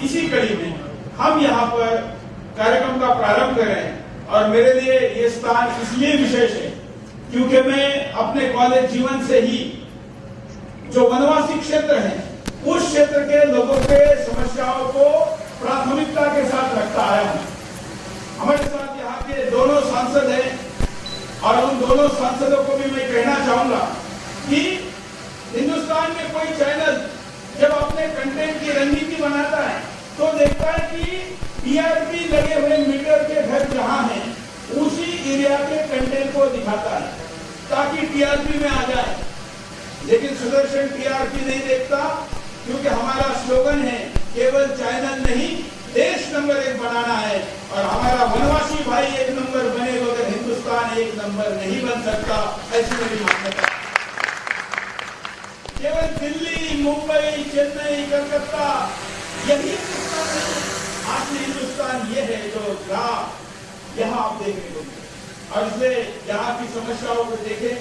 इसी कड़ी में हम यहाँ पर कार्यक्रम का प्रारंभ करें। और मेरे लिए ये स्थान इसलिए विशेष है क्योंकि मैं अपने कॉलेज जीवन से ही जो वनवासी क्षेत्र है उस क्षेत्र के लोगों के समस्याओं को प्राथमिकता के साथ रखता आया हूं। हमारे साथ यहाँ के दोनों सांसद हैं और उन दोनों सांसदों को भी मैं कहना चाहूंगा कि हिंदुस्तान में कोई चैनल जब अपने कंटेंट की रणनीति बनाता है तो देखता है कि टीआरपी लगे हुए मीटर के घर जहां हैं उसी एरिया के कंटेंट को दिखाता है ताकि टीआरपी में आ जाए। लेकिन सुदर्शन टीआरपी नहीं देखता क्योंकि हमारा स्लोगन है केवल चैनल नहीं देश नंबर 1 बनाना है और हमारा वनवासी भाई 1 नंबर बने बगैर हिंदुस्तान 1 नंबर नहीं बन सकता, ऐसी मेरी मान्यता। केवल दिल्ली, मुंबई, चेन्नई, कलकत्ता यही हिंदुस्तान नहीं, असली हिंदुस्तान ये है जो ग्राफ यहाँ आप देखने को मिले। और इसलिए यहाँ की समस्याओं को देखें,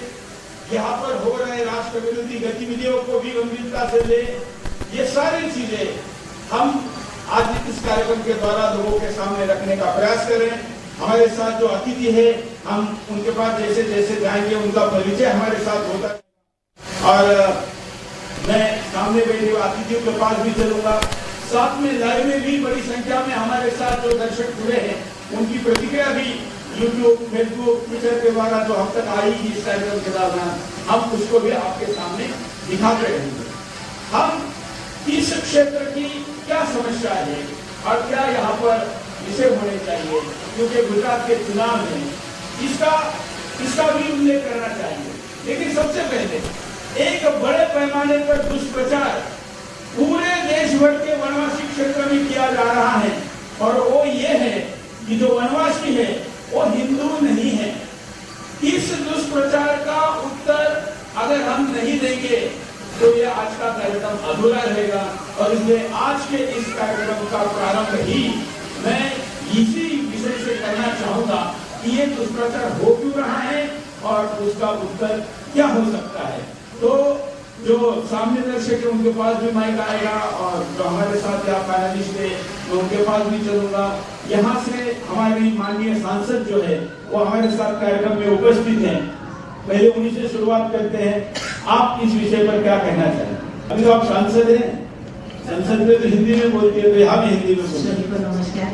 यहाँ पर हो रहे राष्ट्र विरोधी गतिविधियों को भी गंभीरता से ले। ये सारी चीजें हम आज इस कार्यक्रम के द्वारा लोगों के सामने रखने का प्रयास करें। हमारे साथ जो अतिथि है हम उनके पास जैसे जैसे जाएंगे उनका परिचय हमारे साथ होता है और मैं सामने बैठे हुए अतिथियों के पास भी चलूंगा। साथ में लाइव में भी बड़ी संख्या में हमारे साथ जो दर्शक जुड़े हैं उनकी प्रतिक्रिया भी यूट्यूब, फेसबुक, ट्विटर के द्वारा जो हम तक आई इस कार्यक्रम के दौरान हम उसको भी आपके सामने दिखाते रहेंगे। हम इस क्षेत्र की क्या समस्या है और क्या यहाँ पर विषय होने चाहिए, क्योंकि गुजरात के चुनाव में इसका भी उल्लेख करना चाहिए। लेकिन सबसे पहले एक बड़े पैमाने पर दुष्प्रचार पूरे देश भर के वनवासी क्षेत्र में किया जा रहा है और वो ये है कि जो वनवासी है वो हिंदू नहीं है। इस दुष्प्रचार का उत्तर अगर हम नहीं देंगे तो ये आज का कार्यक्रम अधूरा रहेगा और इसलिए आज के इस कार्यक्रम का प्रारंभ ही मैं इसी विषय से करना चाहूंगा कि ये दुष्प्रचार हो क्यों रहा है और उसका उत्तर क्या हो सकता है। तो जो सामने दर्शक है उनके पास भी माइक आएगा और जो हमारे साथ यहाँ पैनलिस्ट है तो उनके पास भी चलूंगा। यहाँ से हमारी माननीय सांसद जो है वो हमारे साथ कार्यक्रम में उपस्थित हैं। पहले उन्हीं से शुरुआत करते हैं। आप इस विषय पर क्या कहना चाहें? अभी तो आप सांसद हैं, संसद में तो हिंदी में बोलती है तो यहाँ भी हिंदी में बोलते हैं। नमस्कार।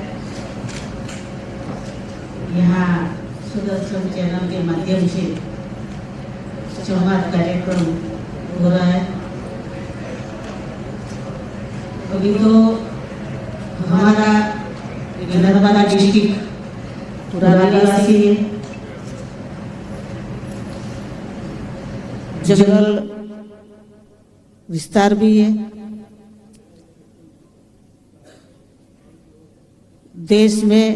यहाँ सुदर्शन चैनल के माध्यम से संवाद कार्यक्रम हो रहा है। अभी तो हमारा नर्मदा डिस्ट्रिक्ट पूरा आदिवासी है। जंगल विस्तार भी है। देश में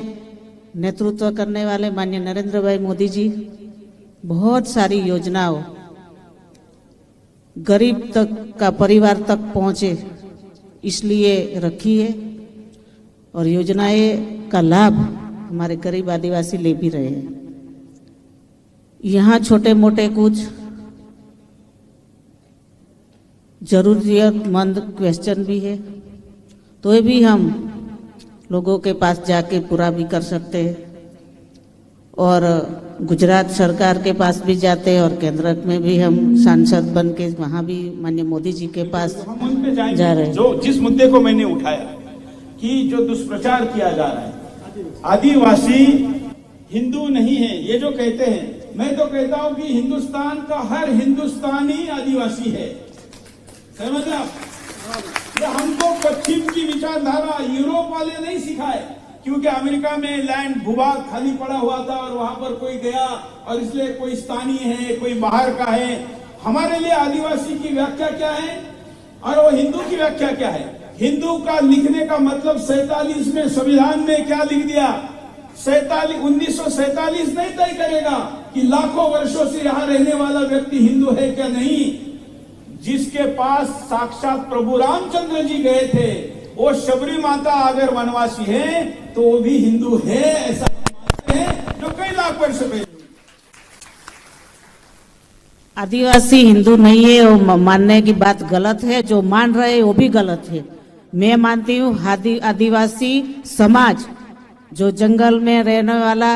नेतृत्व करने वाले माननीय नरेंद्र भाई मोदी जी बहुत सारी योजनाओं गरीब तक का परिवार तक पहुंचे इसलिए रखी है और योजनाएं का लाभ हमारे गरीब आदिवासी ले भी रहे हैं। यहाँ छोटे मोटे कुछ जरूरतमंद क्वेश्चन भी है तो ये भी हम लोगों के पास जाके पूरा भी कर सकते हैं और गुजरात सरकार के पास भी जाते हैं और केंद्र में भी हम सांसद बन के वहाँ भी माननीय मोदी जी के पास हम उन पे जाएंगे जा रहे हैं। जो जिस मुद्दे को मैंने उठाया कि जो दुष्प्रचार किया जा रहा है, आदिवासी हिंदू नहीं है ये जो कहते हैं, मैं तो कहता हूँ कि हिंदुस्तान का हर हिंदुस्तानी आदिवासी है। समझ आप? ये हमको पश्चिम की विचारधारा यूरोप वाले नहीं सिखाए, क्योंकि अमेरिका में लैंड भूभाग खाली पड़ा हुआ था और वहां पर कोई गया और इसलिए कोई स्थानीय है कोई बाहर का है। हमारे लिए आदिवासी की व्याख्या क्या है और वो हिंदू की व्याख्या क्या है? हिंदू का लिखने का मतलब 47 में संविधान में क्या लिख दिया? 1947 नहीं तय करेगा कि लाखों वर्षों से यहाँ रहने वाला व्यक्ति हिंदू है क्या नहीं। जिसके पास साक्षात प्रभु रामचंद्र जी गए थे वो शबरी माता अगर वनवासी है तो वो भी हिंदू है, ऐसा मानते हैं जो कई लाख वर्ष पहले। आदिवासी हिंदू नहीं है वो मानने की बात गलत है, जो मान रहे हैं वो भी गलत है। मैं मानती हूँ आदिवासी समाज जो जंगल में रहने वाला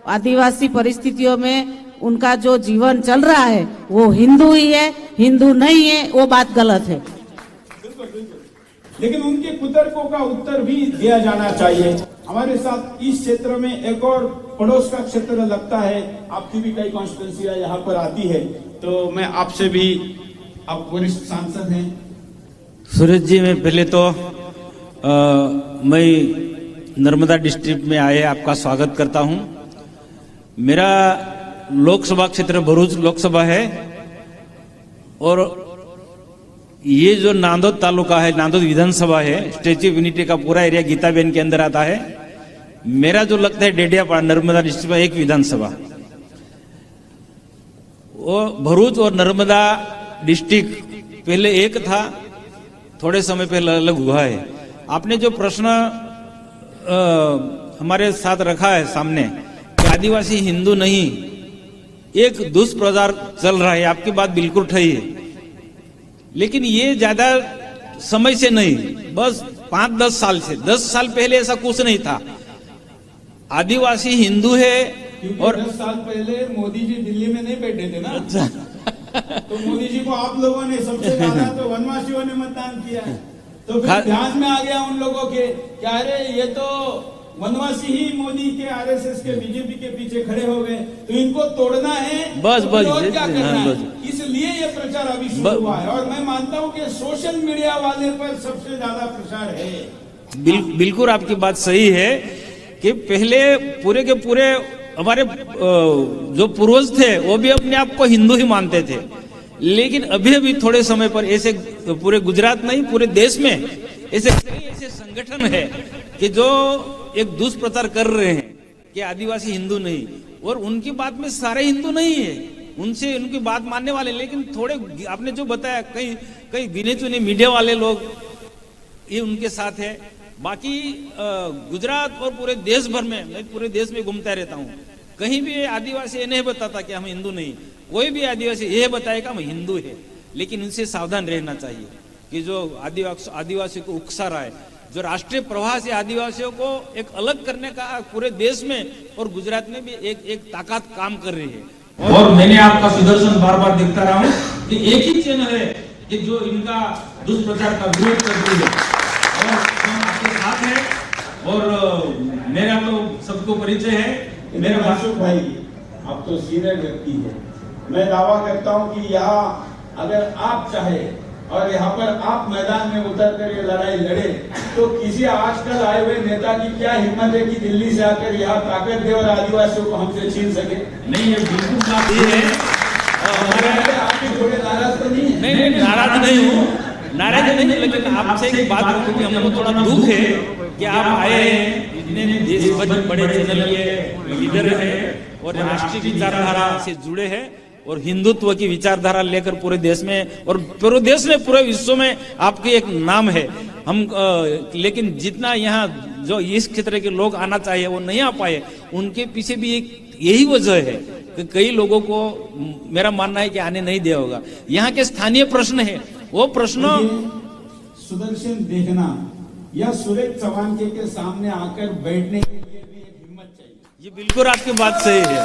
आदिवासी परिस्थितियों में उनका जो जीवन चल रहा है वो हिंदू ही है, हिंदू नहीं है, वो बात गलत है। बिल्कुल बिल्कुल, लेकिन उनके कुतर्कों का उत्तर भी दिया जाना चाहिए। हमारे साथ इस क्षेत्र में एक और पड़ोस का क्षेत्र लगता है, आपकी भी कई कॉन्स्टिट्यूंसियां यहाँ पर आती है, तो मैं आपसे भी, आप वरिष्ठ सांसद हैं। सूरज जी, मैं पहले तो मैं नर्मदा डिस्ट्रिक्ट में आए आपका स्वागत करता हूं। मेरा लोकसभा क्षेत्र भरूच लोकसभा है और ये जो नांदोद तालुका है, नांदोद विधानसभा है, स्टैच्यू ऑफ यूनिटी का पूरा एरिया गीताबेन के अंदर आता है। मेरा जो लगता है डेडियापाड़ा नर्मदा डिस्ट्रिक्ट में एक विधानसभा, वो भरूच और नर्मदा डिस्ट्रिक्ट पहले एक था, थोड़े समय पहले अलग हुआ है। आपने जो प्रश्न हमारे साथ रखा है सामने कि आदिवासी हिंदू नहीं, एक दुष्प्रचार चल रहा है, आपकी बात बिल्कुल सही है, लेकिन ये ज्यादा समय से नहीं, बस 5-10 साल से, 10 साल पहले ऐसा कुछ नहीं था। आदिवासी हिंदू है और 10 साल पहले मोदी जी दिल्ली में नहीं बैठे थे ना। अच्छा तो मोदी जी को आप लोगों ने सबसे ज्यादा तो वनवासियों ने मतदान किया है, तो फिर ध्यान में आ गया उन लोगों के कि अरे ये तो वनवासी ही मोदी के आरएसएस के बीजेपी के पीछे खड़े हो गए, तो इनको तोड़ना है। बस तो बस और क्या करना है, बस। इसलिए ये प्रचार अभी शुरू हुआ है और मैं मानता हूँ कि सोशल मीडिया वाले पर सबसे ज्यादा प्रचार है। बिल्कुल आपकी बात सही है कि पहले पूरे के पूरे हमारे जो पूर्वज थे वो भी अपने आप को हिंदू ही मानते थे, लेकिन अभी अभी थोड़े समय पर ऐसे पूरे गुजरात नहीं पूरे देश में ऐसे कई ऐसे संगठन है कि जो एक दुष्प्रचार कर रहे हैं कि आदिवासी हिंदू नहीं, और उनकी बात में सारे हिंदू नहीं है, उनसे उनकी बात मानने वाले, लेकिन थोड़े आपने जो बताया कई कई गिने चुने मीडिया वाले लोग ये उनके साथ है। बाकी गुजरात और पूरे देश भर में, मैं पूरे देश में घूमता रहता हूँ, कहीं भी आदिवासी ये नहीं बताता कि हम हिंदू नहीं, कोई भी आदिवासी ये बताएगा हम हिंदू है। लेकिन उनसे सावधान रहना चाहिए कि जो आदिवासी को उकसा रहा है, जो राष्ट्रीय प्रवाह से आदिवासियों को एक अलग करने का पूरे देश में और गुजरात में भी एक ताकत काम कर रही है। और मैंने आपका सुदर्शन बार बार देखता रहा हूँ कि एक ही चैनल है कि जो इनका दुष्प्रचार का विरोध करती है और हम आपके साथ हैं। और मेरा तो सबको परिचय है। मेरा अशोक भाई, आप तो सीनियर व्यक्ति है, मैं दावा करता हूं कि यहाँ अगर आप चाहे और यहाँ पर आप मैदान में उतर कर ये लड़ाई लड़े, तो किसी आजकल आए हुए नेता की क्या हिम्मत है कि दिल्ली से आकर यहाँ ताकत दे और आदिवासियों को हमसे छीन सके। नहीं, ये बिल्कुल बात ये है। आपके थोड़े नाराज तो नहीं है? नहीं, नाराज नहीं हूँ, नाराज नहीं, लेकिन आपसे एक बात करूँ कि हमको थोड़ा दुख है कि आप आए हैं, इतने देश बड़े चैनल के लीडर हैं और राष्ट्रीय विचारधारा से जुड़े हैं और हिंदुत्व की विचारधारा लेकर पूरे देश में और पूरे देश में पूरे विश्व में आपके एक नाम है। हम लेकिन जितना यहाँ जो इस क्षेत्र के लोग आना चाहिए वो नहीं आ पाए, उनके पीछे भी एक यही वजह है कि कई लोगों को मेरा मानना है कि आने नहीं दिया होगा। यहाँ के स्थानीय प्रश्न है, वो प्रश्न सुदर्शन देखना या सुरेश चौहान के सामने आकर बैठने के लिए भी एक हिम्मत चाहिए। ये बिल्कुल आपकी बात सही है।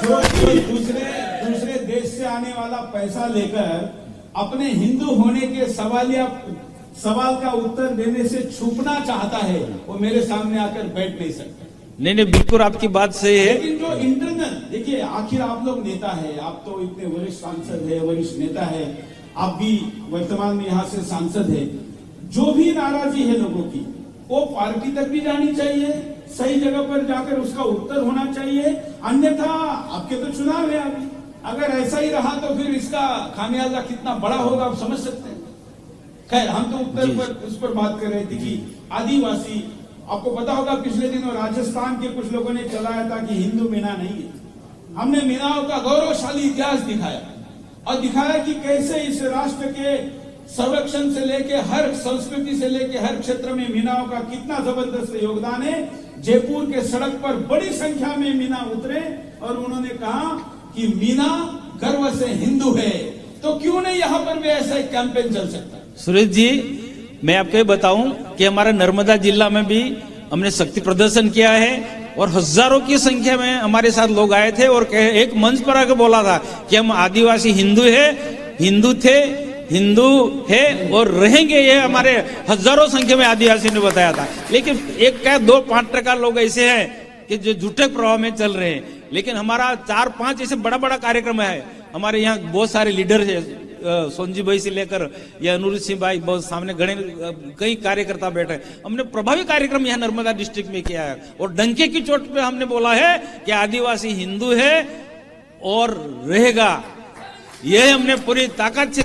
जो दूसरे देश से आने वाला पैसा लेकर अपने हिंदू होने के सवाल का उत्तर देने से छुपना चाहता है, वो मेरे सामने आकर बैठ नहीं सकता। नहीं, बिल्कुल आपकी बात सही है। लेकिन जो इंटरनल, देखिए आखिर आप लोग नेता है, आप तो इतने वरिष्ठ सांसद है, वरिष्ठ नेता है, आप भी वर्तमान में यहाँ से सांसद है, जो भी नाराजी है लोगों की वो पार्टी तक भी जानी चाहिए, सही जगह पर जाकर उसका उत्तर होना चाहिए। अन्यथा आपके तो चुनाव है अभी, अगर ऐसा ही रहा तो फिर इसका खामियाजा कितना बड़ा होगा आप समझ सकते हैं। खैर, हम तो उत्तर पर उस पर बात कर रहे थे कि आदिवासी, आपको पता होगा पिछले दिनों राजस्थान के कुछ लोगों ने चलाया था कि हिंदू मीना नहीं है। हमने मीनाओं का गौरवशाली इतिहास दिखाया और दिखाया कि कैसे इस राष्ट्र के संरक्षण से लेके हर संस्कृति से लेके हर क्षेत्र में मीनाओं का कितना जबरदस्त योगदान है। जयपुर के सड़क पर बड़ी संख्या में मीना उतरे और उन्होंने कहा कि मीना गर्व से हिंदू है, तो क्यों नहीं यहाँ पर भी ऐसा एक कैंपेन चल सकता है। सुरेश जी, मैं आपको ये बताऊं कि हमारे नर्मदा जिला में भी हमने शक्ति प्रदर्शन किया है और हजारों की संख्या में हमारे साथ लोग आए थे और एक मंच पर आकर बोला था कि हम आदिवासी हिंदू है, हिंदू थे, हिंदू है और रहेंगे। ये हमारे हजारों संख्या में आदिवासी ने बताया था। लेकिन 1-2-5% लोग ऐसे हैं कि जो झूठे प्रभाव में चल रहे हैं। लेकिन हमारा 4-5 ऐसे बड़ा बड़ा कार्यक्रम है। हमारे यहाँ बहुत सारे लीडर है, सोनजी भाई से लेकर या अनुरुद्ध सिंह भाई, बहुत सामने कई कार्यकर्ता बैठे। हमने प्रभावी कार्यक्रम यहाँ नर्मदा डिस्ट्रिक्ट में किया है और डंके की चोट पे हमने बोला है कि आदिवासी हिंदू है और रहेगा। ये हमने पूरी ताकत से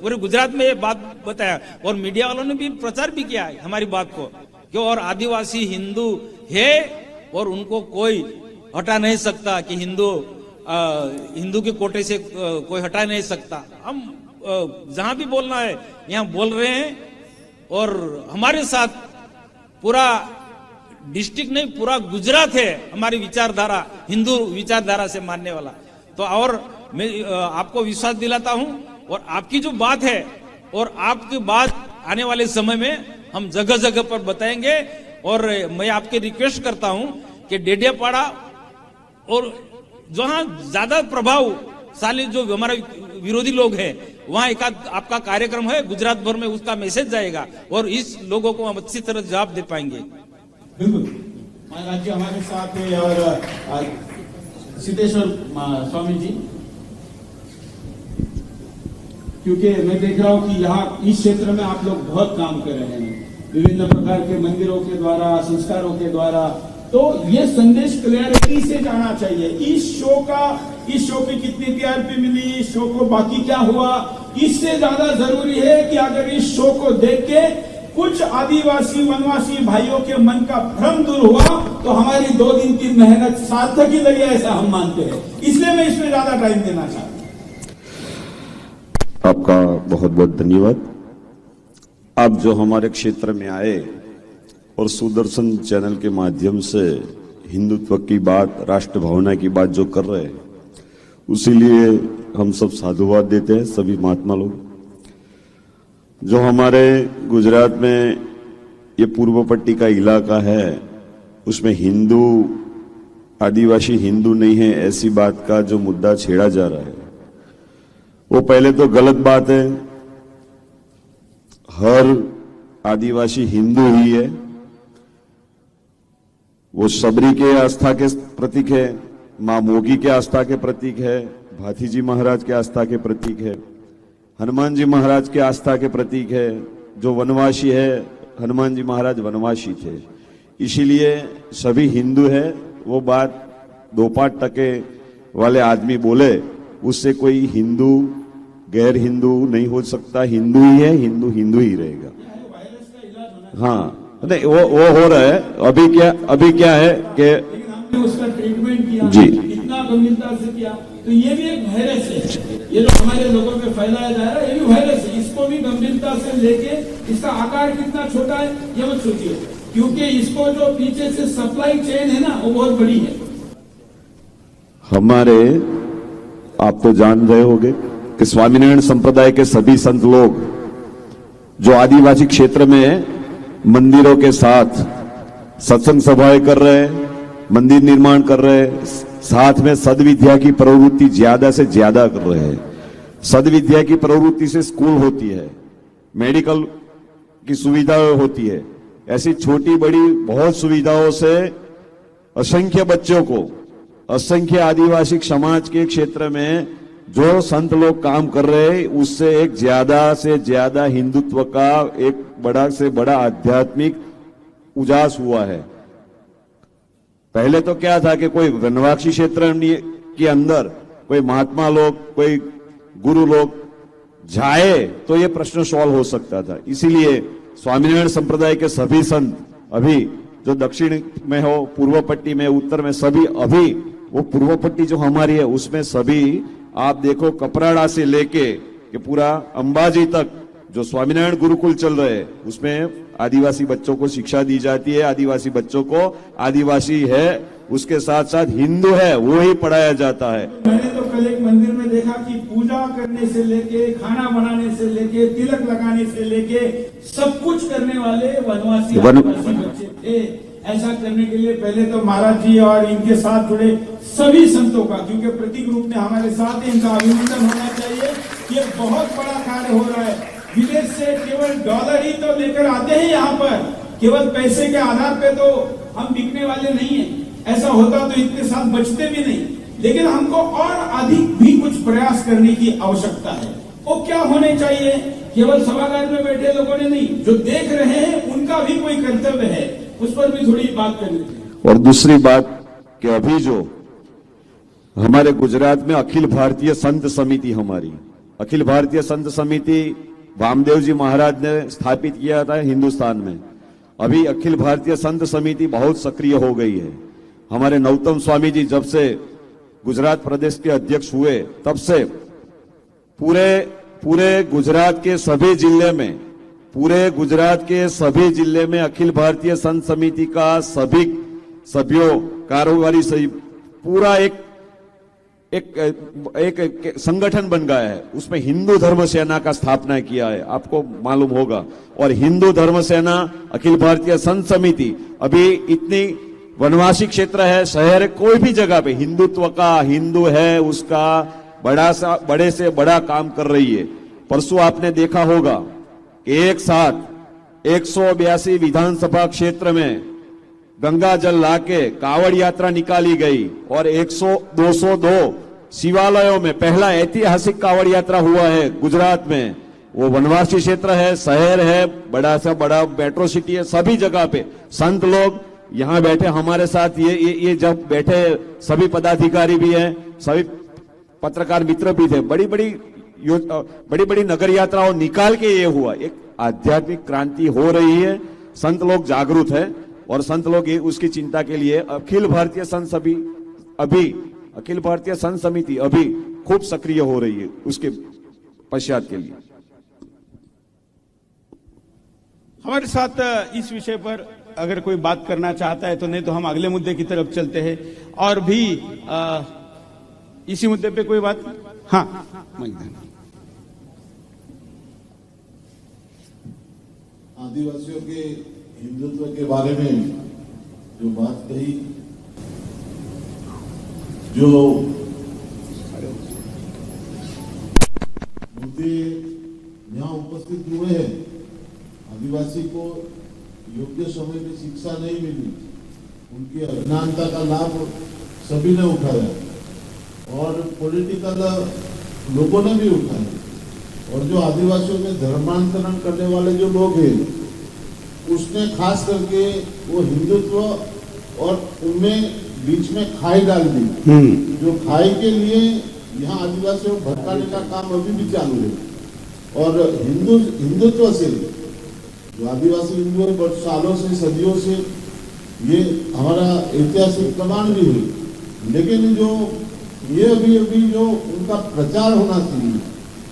पूरे गुजरात में ये बात बताया और मीडिया वालों ने भी प्रचार भी किया है हमारी बात को कि और आदिवासी हिंदू है और उनको कोई हटा नहीं सकता कि हिंदू के कोटे से कोई हटा नहीं सकता। हम जहां भी बोलना है यहाँ बोल रहे हैं और हमारे साथ पूरा डिस्ट्रिक्ट नहीं पूरा गुजरात है हमारी विचारधारा, हिंदू विचारधारा से मानने वाला। तो और मैं आपको विश्वास दिलाता हूं और आपकी जो बात है और आपकी बात आने वाले समय में हम जगह जगह पर बताएंगे। और मैं आपके रिक्वेस्ट करता हूं कि डेडियापाड़ा और जहां ज्यादा प्रभावशाली जो हमारे विरोधी लोग हैं वहां एक आपका कार्यक्रम है, गुजरात भर में उसका मैसेज जाएगा और इस लोगों को हम अच्छी तरह जवाब दे पाएंगे। बिल्कुल महाराज जी हमारे साथ है और सिद्धेश्वर स्वामी जी, क्योंकि मैं देख रहा हूं कि यहाँ इस क्षेत्र में आप लोग बहुत काम कर रहे हैं विभिन्न प्रकार के मंदिरों के द्वारा, संस्कारों के द्वारा। तो ये संदेश क्लियरिटी से जाना चाहिए। इस शो की कितनी टीआरपी मिली, इस शो को बाकी क्या हुआ, इससे ज्यादा जरूरी है कि अगर इस शो को देख के कुछ आदिवासी वनवासी भाइयों के मन का भ्रम दूर हुआ तो हमारी 2 दिन की मेहनत सार्थक ही लगी, ऐसा हम मानते हैं। इसलिए मैं इसमें ज्यादा टाइम देना चाहता हूं। आपका बहुत बहुत धन्यवाद। आप जो हमारे क्षेत्र में आए और सुदर्शन चैनल के माध्यम से हिंदुत्व की बात, राष्ट्र भावना की बात जो कर रहे हैं, उसी लिए हम सब साधुवाद देते हैं। सभी महात्मा लोग जो हमारे गुजरात में ये पूर्व पट्टी का इलाका है उसमें हिंदू आदिवासी हिंदू नहीं है ऐसी बात का जो मुद्दा छेड़ा जा रहा है वो पहले तो गलत बात है। हर आदिवासी हिंदू ही है। वो सबरी के आस्था के प्रतीक है, मां मोगी के आस्था के प्रतीक है, भाथी जी महाराज के आस्था के प्रतीक है, हनुमान जी महाराज के आस्था के प्रतीक है। जो वनवासी है, हनुमान जी महाराज वनवासी थे, इसीलिए सभी हिंदू है। वो बात 2-5% वाले आदमी बोले उससे कोई हिंदू गैर हिंदू नहीं हो सकता। हिंदू ही है, हिंदू हिंदू ही रहेगा। हाँ, नहीं वो हो रहा है। अभी क्या है कि उसका ट्रीटमेंट किया जी, इतना गंभीरता से किया, तो ये भी एक वायरस है। ये जो हमारे लोगों पे फैलाया जा रहा है ये भी वायरस है। इसको भी गंभीरता से लेके, इसका आकार कितना छोटा है ये मत सोचिए, क्योंकि इसको जो पीछे से सप्लाई चेन है ना वो बहुत बड़ी है। हमारे आप तो जान रहे होंगे कि स्वामीनारायण संप्रदाय के सभी संत लोग जो आदिवासी क्षेत्र में मंदिरों के साथ सत्संग सभाएं कर रहे हैं, मंदिर निर्माण कर रहे हैं, साथ में सदविद्या की प्रवृत्ति ज्यादा से ज्यादा कर रहे हैं। सदविद्या की प्रवृत्ति से स्कूल होती है, मेडिकल की सुविधाएं होती है, ऐसी छोटी बड़ी बहुत सुविधाओं से असंख्य बच्चों को, असंख्य आदिवासी समाज के क्षेत्र में जो संत लोग काम कर रहे हैं उससे एक ज्यादा से ज्यादा हिंदुत्व का एक बड़ा से बड़ा आध्यात्मिक उजास हुआ है। पहले तो क्या था कि कोई वनवासी क्षेत्र के अंदर कोई महात्मा लोग, कोई गुरु लोग जाए तो ये प्रश्न सॉल्व हो सकता था। इसीलिए स्वामीनारायण संप्रदाय के सभी संत अभी जो दक्षिण में हो, पूर्व पट्टी में, उत्तर में, सभी अभी वो पूर्व पट्टी जो हमारी है उसमें सभी आप देखो कपराड़ा से लेके कि पूरा अंबाजी तक जो स्वामीनारायण गुरुकुल चल रहे हैं उसमें आदिवासी बच्चों को शिक्षा दी जाती है। आदिवासी बच्चों को आदिवासी है उसके साथ साथ हिंदू है वो ही पढ़ाया जाता है। मैंने तो कल एक मंदिर में देखा कि पूजा विवाह करने से लेके, खाना बनाने से लेके, तिलक लगाने से लेके सब कुछ करने वाले वनवासी आदिवासी बच्चे थे। ऐसा करने के लिए पहले तो महाराज जी और इनके साथ जुड़े सभी संतों का, क्योंकि प्रतीक रूप में हमारे साथ है, इनका अभिनंदन होना चाहिए। ये बहुत बड़ा कार्य हो रहा है। विदेश से केवल डॉलर ही तो लेकर आते हैं यहाँ पर, केवल पैसे के आधार पे तो हम बिकने वाले नहीं है। ऐसा होता तो इतने साल बचते भी नहीं, लेकिन हमको और अधिक भी कुछ प्रयास करने की आवश्यकता है। वो क्या होने चाहिए? केवल सभागार में बैठे लोगों ने नहीं, जो देख रहे हैं उनका भी कोई कर्तव्य है, उस पर भी थोड़ी बात करनी चाहिए। और दूसरी बात कि अभी जो हमारे गुजरात में अखिल भारतीय संत समिति, हमारी अखिल भारतीय संत समिति वामदेव जी महाराज ने स्थापित किया था हिंदुस्तान में। अभी अखिल भारतीय संत समिति बहुत सक्रिय हो गई है। हमारे नौतम स्वामी जी जब से गुजरात प्रदेश के अध्यक्ष हुए तब से पूरे गुजरात के सभी जिले में, पूरे गुजरात के सभी जिले में अखिल भारतीय संत समिति का सभी सभ्यों, कारोबारी सही पूरा एक संगठन बन गया है। उसमें हिंदू धर्म सेना का स्थापना किया है, आपको मालूम होगा। और हिंदू धर्म सेना, अखिल भारतीय संत समिति अभी इतनी वनवासी क्षेत्र है, शहर है, कोई भी जगह पे हिंदुत्व का, हिंदू है उसका बड़े से बड़ा काम कर रही है। परसों आपने देखा होगा कि एक साथ 182 विधानसभा क्षेत्र में गंगा जल लाके कावड़ यात्रा निकाली गई और 202 शिवालयों में पहला ऐतिहासिक कावड़ यात्रा हुआ है गुजरात में। वो वनवासी क्षेत्र है, शहर है, बड़ा सा बड़ा मेट्रो सिटी है, सभी जगह पे संत लोग यहाँ बैठे हमारे साथ। ये जब बैठे सभी पदाधिकारी भी हैं, सभी पत्रकार मित्र भी थे। बड़ी बड़ी नगर यात्राओं निकाल के ये हुआ। एक आध्यात्मिक क्रांति हो रही है, संत लोग जागरूक है और संत लोग उसकी चिंता के लिए अखिल भारतीय संत समिति अभी खूब सक्रिय हो रही है उसके पश्चात के लिए। हमारे साथ इस विषय पर अगर कोई बात करना चाहता है तो, नहीं तो हम अगले मुद्दे की तरफ चलते हैं। और भी इसी मुद्दे पे कोई बात? हाँ, आदिवासियों के हिंदुत्व के बारे में जो बात कही, जो मुद्दे यहाँ उपस्थित हुए हैं, आदिवासी को योग्य समय में शिक्षा नहीं मिली, उनकी अज्ञानता का लाभ सभी ने उठाया और पॉलिटिकल लोगों ने भी उठाया। और जो आदिवासियों में धर्मांतरण करने वाले जो लोग हैं, उसने खास करके वो हिंदुत्व और उनमें बीच में खाई डाल दी। जो खाई के लिए यहाँ आदिवासियों को भटकाने का काम अभी भी चालू है। और हिंदुत्व से जो आदिवासी हिंदू है, सालों से, सदियों से ये हमारा ऐतिहासिक प्रमाण भी है, लेकिन जो ये अभी जो उनका प्रचार होना चाहिए,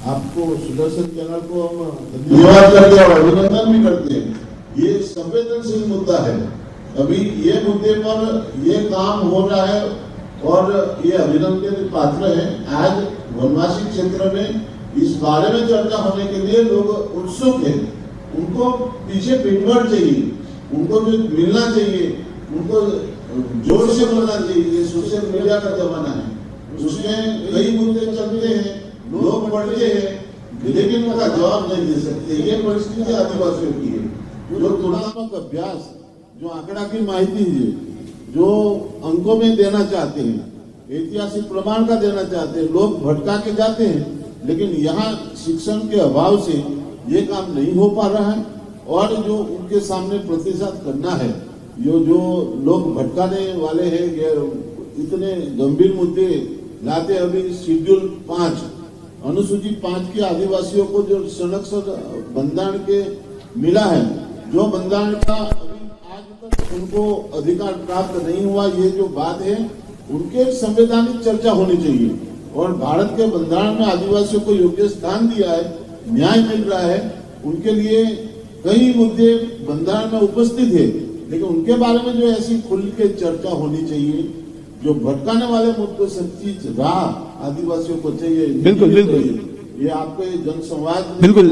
आपको सुदर्शन चैनल को हम धन्यवाद करते हैं और अभिनंदन भी करते हैं। ये संवेदनशील मुद्दा है, अभी ये मुद्दे पर ये काम हो रहा है और ये अभिनंदन के पात्र है। आज वनवासी क्षेत्र में इस बारे में चर्चा होने के लिए लोग उत्सुक हैं। उनको पीछे पिटवर्ड चाहिए, उनको जो मिलना चाहिए, उनको जोर से बोलना चाहिए। ये सोशल मीडिया का जमाना है, उसमें कई मुद्दे चलते हैं, लोग पढ़ते हैं, लेकिन उनका जवाब नहीं दे सकते। ये परिस्थिति आदिवासियों की है। जो तुलनात्मक अभ्यास, जो आंकड़ा की माहिती है, जो अंकों में देना चाहते हैं, ऐतिहासिक प्रमाण का देना चाहते हैं, लोग भटका के जाते हैं, लेकिन यहाँ शिक्षण के अभाव से ये काम नहीं हो पा रहा है। और जो उनके सामने प्रतिशत करना है, जो लोग भटकाने वाले हैं, इतने गंभीर मुद्दे लाते। अभी शेड्यूल 5 अनुसूची 5 के आदिवासियों को जो संरक्षण बंधारण के मिला है, जो बंधारण का अभी आज तक उनको अधिकार प्राप्त नहीं हुआ, ये जो बात है उनके संवैधानिक चर्चा होनी चाहिए। और भारत के बंधारण में आदिवासियों को योग्य स्थान दिया है, न्याय मिल रहा है, उनके लिए कई मुद्दे बंधारण में उपस्थित है, लेकिन उनके बारे में जो ऐसी खुल के चर्चा होनी चाहिए, जो भटकाने वाले मुद्दों से चीज राह आदिवासियों को चाहिए। बिल्कुल, बिल्कुल। ये आपके जनसंवाद बिल्कुल।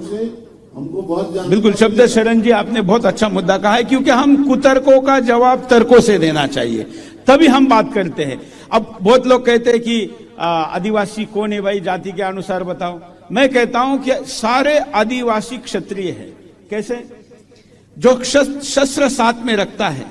से हमको बहुत बिल्कुल शब्द शरण जी, आपने बहुत अच्छा मुद्दा कहा है, क्योंकि हम कुतर्कों का जवाब तर्कों से देना चाहिए, तभी हम बात करते हैं। अब बहुत लोग कहते हैं कि आदिवासी कौन है भाई, जाति के अनुसार बताओ। मैं कहता हूं कि सारे आदिवासी क्षत्रिय है। कैसे? जो शस्त्र साथ में रखता है,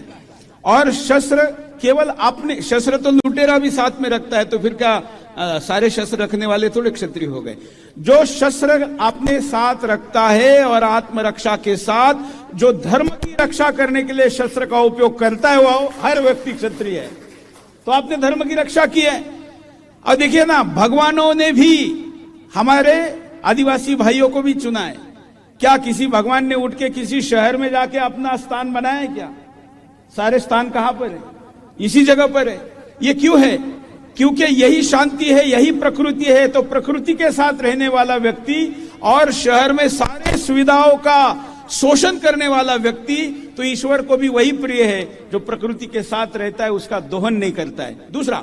और शस्त्र केवल अपने, शस्त्र तो लुटेरा भी साथ में रखता है, तो फिर क्या सारे शस्त्र रखने वाले थोड़े क्षत्रिय हो गए? जो शस्त्र अपने साथ रखता है और आत्मरक्षा के साथ जो धर्म की रक्षा करने के लिए शस्त्र का उपयोग करता है, वो हर व्यक्ति क्षत्रिय है। तो आपने धर्म की रक्षा की है। और देखिए ना, भगवानों ने भी हमारे आदिवासी भाइयों को भी चुना है। क्या किसी भगवान ने उठ के किसी शहर में जाके अपना स्थान बनाया है क्या? सारे स्थान कहां पर है? इसी जगह पर है। ये क्यों है? क्योंकि यही शांति है, यही प्रकृति है। तो प्रकृति के साथ रहने वाला व्यक्ति और शहर में सारे सुविधाओं का शोषण करने वाला व्यक्ति, तो ईश्वर को भी वही प्रिय है जो प्रकृति के साथ रहता है, उसका दोहन नहीं करता है। दूसरा,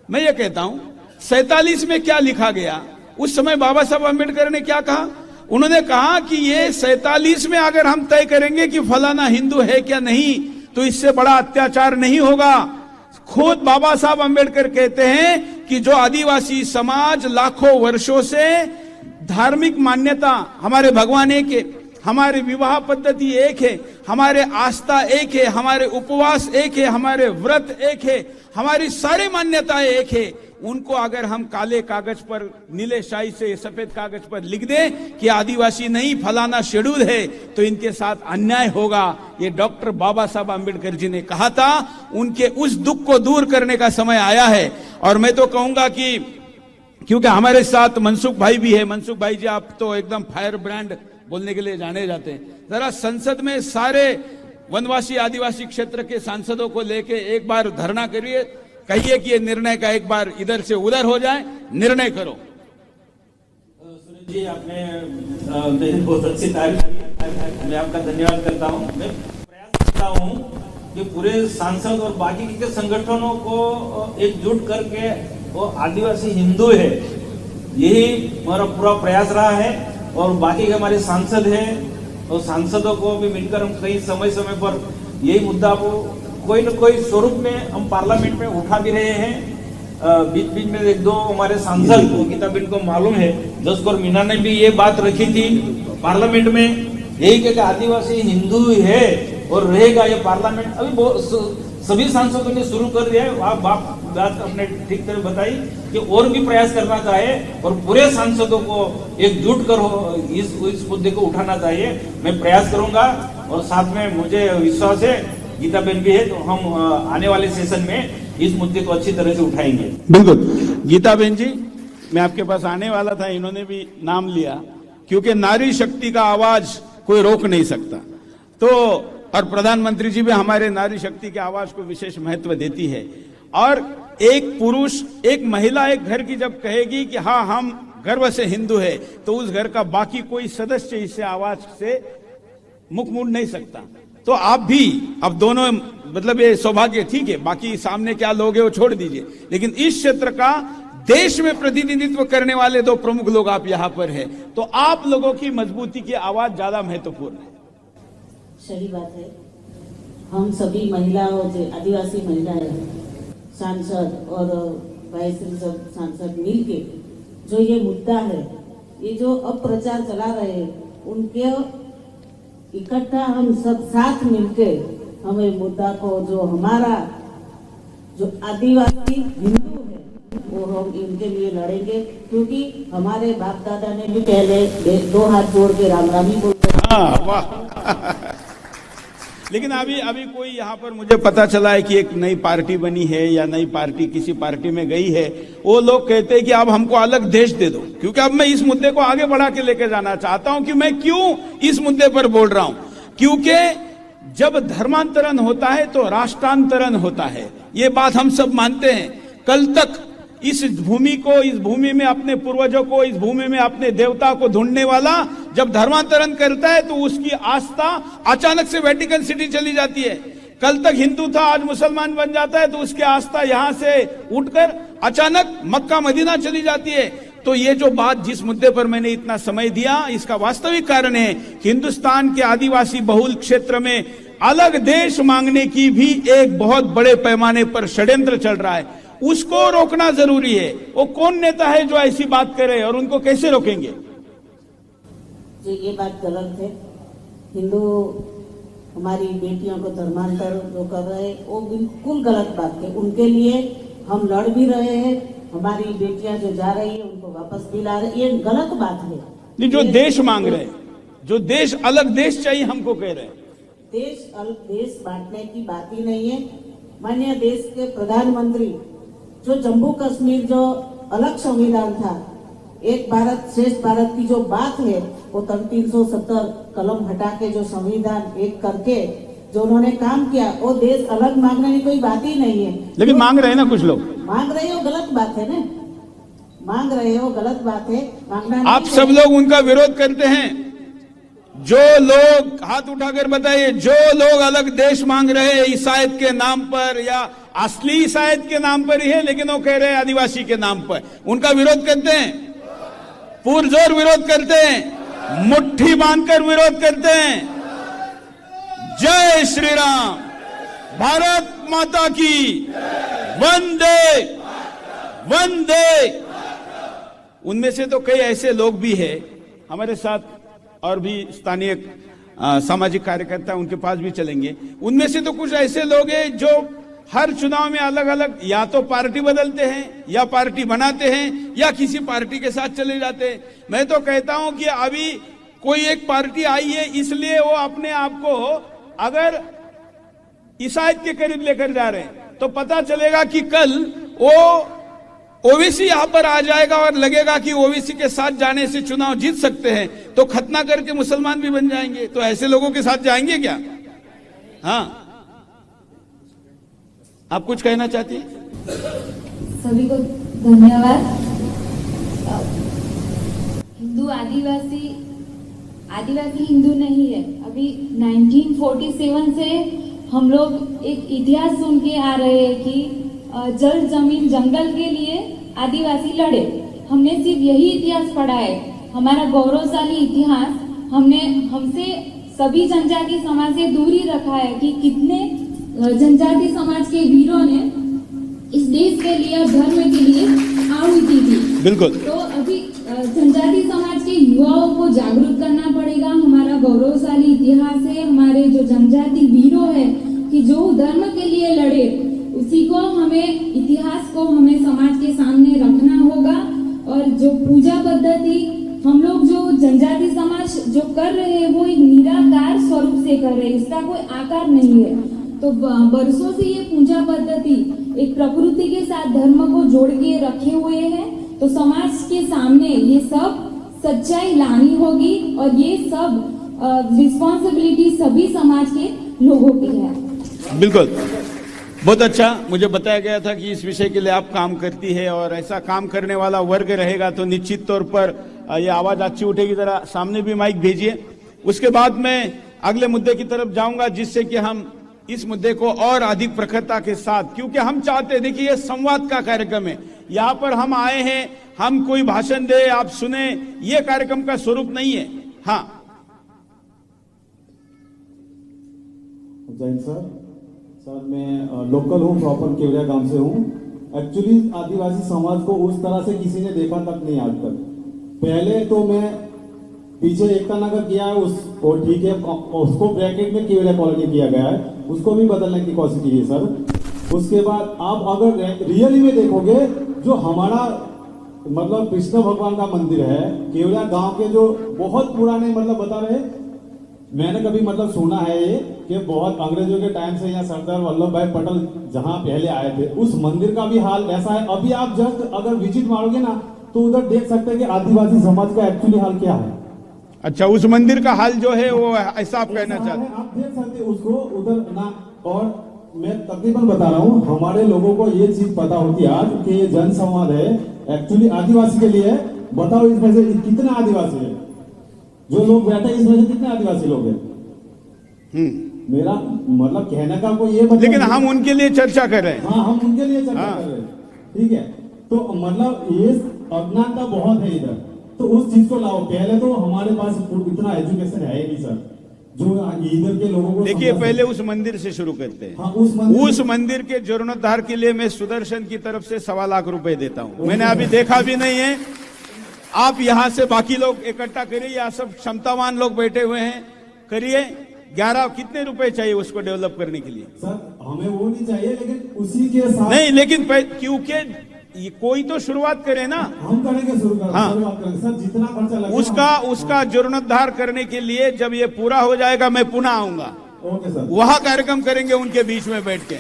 मैं ये कहता हूं 47 में क्या लिखा गया, उस समय बाबा साहब अम्बेडकर ने क्या कहा? उन्होंने कहा कि ये 47 में अगर हम तय करेंगे कि फलाना हिंदू है क्या नहीं, तो इससे बड़ा अत्याचार नहीं होगा। खुद बाबा साहब अम्बेडकर कहते हैं कि जो आदिवासी समाज लाखों वर्षों से धार्मिक मान्यता, हमारे भगवान एक है, हमारे विवाह पद्धति एक है, हमारे आस्था एक है, हमारे उपवास एक है, हमारे व्रत एक है, हमारी सारी मान्यताएं एक है, उनको अगर हम काले कागज पर, नीले शाही से सफेद कागज पर लिख दें कि आदिवासी नहीं फलाना शेड्यूल है, तो इनके साथ अन्याय होगा। ये डॉक्टर बाबा साहब अम्बेडकर जी ने कहा था। उनके उस दुख को दूर करने का समय आया है। और मैं तो कहूंगा कि क्योंकि हमारे साथ मनसुख भाई भी है, मनसुख भाई जी आप तो एकदम फायर ब्रांड बोलने के लिए जाने जाते हैं। जरा संसद में सारे वनवासी आदिवासी क्षेत्र के सांसदों को लेके एक बार धरना करिए, कहिए कि ये निर्णय का एक बार इधर से उधर हो जाए, निर्णय करो। सुरेश जी, आपने बहुत अच्छी तारीफ की, मैं आपका धन्यवाद करता हूँ। मैं प्रयास करता हूँ कि पूरे सांसद और बाकी के संगठनों को एकजुट करके वो आदिवासी हिंदू है, यही हमारा पूरा प्रयास रहा है। और बाकी के हमारे सांसद हैं, और सांसदों को भी मिलकर हम कई समय समय पर यही मुद्दा को कोई न कोई स्वरूप में हम पार्लियामेंट में उठा भी रहे हैं। बीच बीच में एक दो हमारे सांसद गीताबेन को मालूम है, जसकौर मीना ने भी ये बात रखी थी पार्लियामेंट में, यही कि आदिवासी हिंदू है और रहेगा ये पार्लियामेंट। अभी सभी सांसदों ने शुरू कर दिया है। आप बात अपने ठीक तरह बताई कि और भी प्रयास करना चाहिए और पूरे सांसदों को एकजुट कर इस मुद्दे को उठाना चाहिए। मैं प्रयास करूंगा और साथ में मुझे विश्वास है गीताबेन भी है, तो हम आने वाले सेशन में इस मुद्दे को अच्छी तरह से उठाएंगे। बिल्कुल गीताबेन जी, मैं आपके पास आने वाला था, इन्होंने भी नाम लिया, क्योंकि नारी शक्ति का आवाज कोई रोक नहीं सकता। तो और प्रधानमंत्री जी भी हमारे नारी शक्ति के आवाज को विशेष महत्व देती है। और एक पुरुष, एक महिला एक घर की जब कहेगी कि हाँ हम गर्व से हिंदू है, तो उस घर का बाकी कोई सदस्य इससे आवाज से मुख मोड़ नहीं सकता। तो आप भी, अब दोनों मतलब ये सौभाग्य ठीक है, बाकी सामने क्या लोग है वो छोड़ दीजिए, लेकिन इस क्षेत्र का देश में प्रतिनिधित्व करने वाले दो प्रमुख लोग आप यहाँ पर हैं, तो आप लोगों की मजबूती की आवाज ज्यादा महत्वपूर्ण है। सही बात है। हम सभी महिलाओं जो आदिवासी महिलाएं, सांसद और वाइस सब सांसद मिलके जो ये मुद्दा है, ये जो अप्रचार चला रहे हैं, उनके इकट्ठा हम सब साथ मिलके हमें मुद्दा को, जो हमारा जो आदिवासी हिंदू है, वो हम इनके लिए लड़ेंगे। क्योंकि हमारे बाप दादा ने भी पहले दो हाथ जोड़ के राम राम ही बोलते हैं। हाँ, वाह। लेकिन अभी कोई यहाँ पर मुझे पता चला है कि एक नई पार्टी बनी है या नई पार्टी किसी पार्टी में गई है, वो लोग कहते हैं कि अब हमको अलग देश दे दो। क्योंकि अब मैं इस मुद्दे को आगे बढ़ा के लेके जाना चाहता हूं कि मैं क्यों इस मुद्दे पर बोल रहा हूं। क्योंकि जब धर्मांतरण होता है तो राष्ट्रांतरण होता है, ये बात हम सब मानते हैं। कल तक इस भूमि को, इस भूमि में अपने पूर्वजों को, इस भूमि में अपने देवता को ढूंढने वाला जब धर्मांतरण करता है तो उसकी आस्था अचानक से वेटिकन सिटी चली जाती है। कल तक हिंदू था, आज मुसलमान बन जाता है, तो उसकी आस्था यहां से उठकर अचानक मक्का मदीना चली जाती है। तो ये जो बात, जिस मुद्दे पर मैंने इतना समय दिया, इसका वास्तविक कारण है कि हिंदुस्तान के आदिवासी बहुल क्षेत्र में अलग देश मांगने की भी एक बहुत बड़े पैमाने पर षड्यंत्र चल रहा है। उसको रोकना जरूरी है। वो कौन नेता है जो ऐसी बात करे और उनको कैसे रोकेंगे? जी, ये बात गलत है। हिंदू हमारी बेटियों को धर्मांतर जो कर रहे हैं वो बिल्कुल गलत बात है। उनके लिए हम लड़ भी रहे हैं, हमारी बेटियां जो जा रही है उनको वापस भी ला रहे, ये गलत बात है। नहीं, जो देश मांग रहे हैं, जो देश अलग देश चाहिए हमको कह रहे हैं। देश अलग देश बांटने की बात ही नहीं है। माननीय देश के प्रधानमंत्री जो जम्मू कश्मीर जो अलग संविधान था, एक भारत श्रेष्ठ भारत की जो बात है, वो 370 कलम हटा के जो संविधान एक करके जो उन्होंने काम किया, वो देश अलग मांगने की कोई बात ही नहीं है। लेकिन मांग रहे हैं ना कुछ लोग। मांग रहे हो गलत बात है ना, मांग रहे हो गलत बात है, मांगना आप सब लोग उनका विरोध करते हैं। जो लोग, हाथ उठाकर बताइए, जो लोग अलग देश मांग रहे हैं ईसाईयत के नाम पर या असली ईसाईयत के नाम पर ही है, लेकिन वो कह रहे हैं आदिवासी के नाम पर, उनका विरोध करते हैं, पुरजोर विरोध करते हैं, मुट्ठी बांधकर विरोध करते हैं। जय श्री राम, भारत माता की वंदे वंदे। उनमें से तो कई ऐसे लोग भी हैं हमारे साथ, और भी स्थानीय सामाजिक कार्यकर्ता, उनके पास भी चलेंगे। उनमें से तो कुछ ऐसे लोग हैं जो हर चुनाव में अलग अलग या तो पार्टी बदलते हैं या पार्टी बनाते हैं या किसी पार्टी के साथ चले जाते हैं। मैं तो कहता हूं कि अभी कोई एक पार्टी आई है, इसलिए वो अपने आप को अगर ईसाईयत के करीब लेकर जा रहे हैं, तो पता चलेगा कि कल वो ओबीसी यहां पर आ जाएगा और लगेगा कि ओबीसी के साथ जाने से चुनाव जीत सकते हैं, तो खतना करके मुसलमान भी बन जाएंगे। तो ऐसे लोगों के साथ जाएंगे क्या? हाँ, आप कुछ कहना चाहती हैं? सभी को धन्यवाद। हिंदू आदिवासी हिंदू नहीं है। अभी 1947 से हम लोग एक इतिहास सुन के आ रहे हैं कि जल जमीन जंगल के लिए आदिवासी लड़े। हमने सिर्फ यही इतिहास पढ़ा है, हमारा गौरवशाली इतिहास हमसे सभी जनजाति समाज से दूर ही रखा है कि कितने जनजाति समाज के वीरों ने इस देश के लिए, धर्म के लिए आहुति दी। बिल्कुल। तो अभी जनजाति समाज के युवाओं को जागरूक करना पड़ेगा। हमारा गौरवशाली इतिहास है, हमारे जो जनजाति वीरों है कि जो धर्म के लिए लड़े, उसी को हमें, इतिहास को हमें समाज के सामने रखना होगा। और जो पूजा पद्धति हम लोग जो जनजाति समाज जो कर रहे हैं, वो एक निराकार स्वरूप से कर रहे हैं, इसका कोई आकार नहीं है। तो बरसों से ये पूजा पद्धति एक प्रकृति के साथ धर्म को जोड़ के रखे हुए हैं। तो समाज के सामने ये सब सच्चाई लानी होगी और ये सब रिस्पॉन्सिबिलिटी सभी समाज के लोगों की है। बिल्कुल, बहुत अच्छा। मुझे बताया गया था कि इस विषय के लिए आप काम करती है, और ऐसा काम करने वाला वर्ग रहेगा तो निश्चित तौर पर ये आवाज अच्छी उठेगी। जरा सामने भी माइक भेजिए। उसके बाद मैं अगले मुद्दे की तरफ जाऊंगा, जिससे कि हम इस मुद्दे को और अधिक प्रखरता के साथ, क्योंकि हम चाहते हैं, देखिए ये संवाद का कार्यक्रम है, यहाँ पर हम आए हैं, हम कोई भाषण दे, आप सुने, ये कार्यक्रम का स्वरूप नहीं है। हाँ, जैन सर, मैं लोकल हूँ, प्रॉपर केवड़िया गांव से हूँ। एक्चुअली आदिवासी समाज को उस तरह से किसी ने देखा तक नहीं आज तक। पहले तो मैं पीछे एकता नगर किया है, वो ठीक है, उसको ब्रैकेट में केवड़िया कॉलोनी किया गया है, उसको भी बदलने की कोशिश की है सर। उसके बाद आप अगर रियली में देखोगे, जो हमारा मतलब कृष्ण भगवान का मंदिर है केवड़िया गांव के, जो बहुत पुराने मतलब बता रहे, मैंने कभी मतलब सुना है ये कि बहुत अंग्रेजों के टाइम से यहाँ सरदार वल्लभ भाई पटेल जहाँ पहले आए थे, उस मंदिर का भी हाल ऐसा है। अभी आप जस्ट अगर विजिट मारोगे ना, तो उधर देख सकते हैं कि आदिवासी समाज का एक्चुअली हाल क्या है। अच्छा, उस मंदिर का हाल जो है वो ऐसा आप कहना चाहते हैं? आप देख सकते हैं उसको उधर ना। और मैं तकरीबन बता रहा हूँ, हमारे लोगों को ये चीज पता होती है आज कि ये जन संवाद है एक्चुअली आदिवासी के लिए। बताओ इसमें से कितने आदिवासी है? जो लोग बैठे इसमें से कितने आदिवासी लोग हैं? मेरा मतलब कहने का कोई ये मतलब लेकिन हम उनके लिए चर्चा कर रहे हैं। हाँ, हम उनके लिए चर्चा हाँ। कर रहे हैं, ठीक है। तो मतलब ये अज्ञानता बहुत है इधर, तो उस चीज को लाओ। पहले तो हमारे पास इतना एजुकेशन है ही नहीं सर, जो इधर के लोगों को देखिए समझा पहले सके। उस मंदिर से शुरू करते हैं। हाँ, उस मंदिर के जीर्णोद्धार के लिए मैं सुदर्शन की तरफ से 1.25 लाख रुपए देता हूं। मैंने अभी देखा भी नहीं है। आप यहां से बाकी लोग इकट्ठा करिए, यहाँ सब क्षमतावान लोग बैठे हुए हैं, करिए। 11 कितने रुपए चाहिए उसको डेवलप करने के लिए? सर हमें वो नहीं चाहिए, लेकिन उसी के साथ नहीं, लेकिन क्योंकि ये कोई तो शुरुआत करे ना। हम करेंगे, शुरुआत हाँ। करेंगे सर, जितना खर्चा लगेगा उसका जीर्णोद्धार करने के लिए जब ये पूरा हो जाएगा मैं पुनः आऊंगा, ओके सर। वहां कार्यक्रम करेंगे उनके बीच में बैठ के।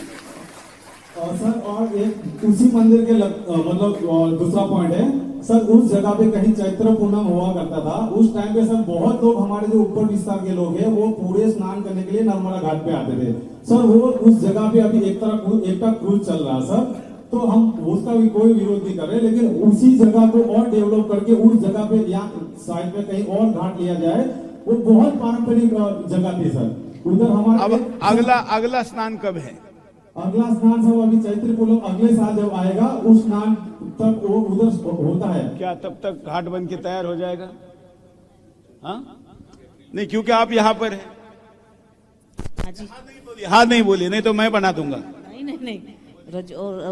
और सर और एक उसी मंदिर के मतलब और दूसरा पॉइंट है सर, उस जगह पे कहीं चैत्र पूर्णिमा हुआ करता था। उस टाइम पे सर बहुत लोग हमारे जो ऊपर विस्तार के लोग हैं वो पूरे स्नान करने के लिए नर्मदा घाट पे आते थे सर। वो उस जगह पे अभी एक क्रूज चल रहा है सर, तो हम उसका भी कोई विरोध नहीं कर रहे, लेकिन उसी जगह को और डेवलप करके उस जगह पे या साइड पे कहीं और घाट लिया जाए। वो बहुत पारंपरिक जगह थी सर उधर हमारा। अब अगला स्नान कब है? अगला स्नान सब अभी चैत्र पूर्णिमा अगले साल जब आएगा उस स्नान तक वो उधर होता है। क्या तब तक घाट बन के तैयार हो जाएगा? हाँ नहीं, क्योंकि आप यहाँ पर हैं। हाँ जी, हाँ नहीं बोलिए, नहीं तो मैं बना दूंगा। नहीं नहीं नहीं,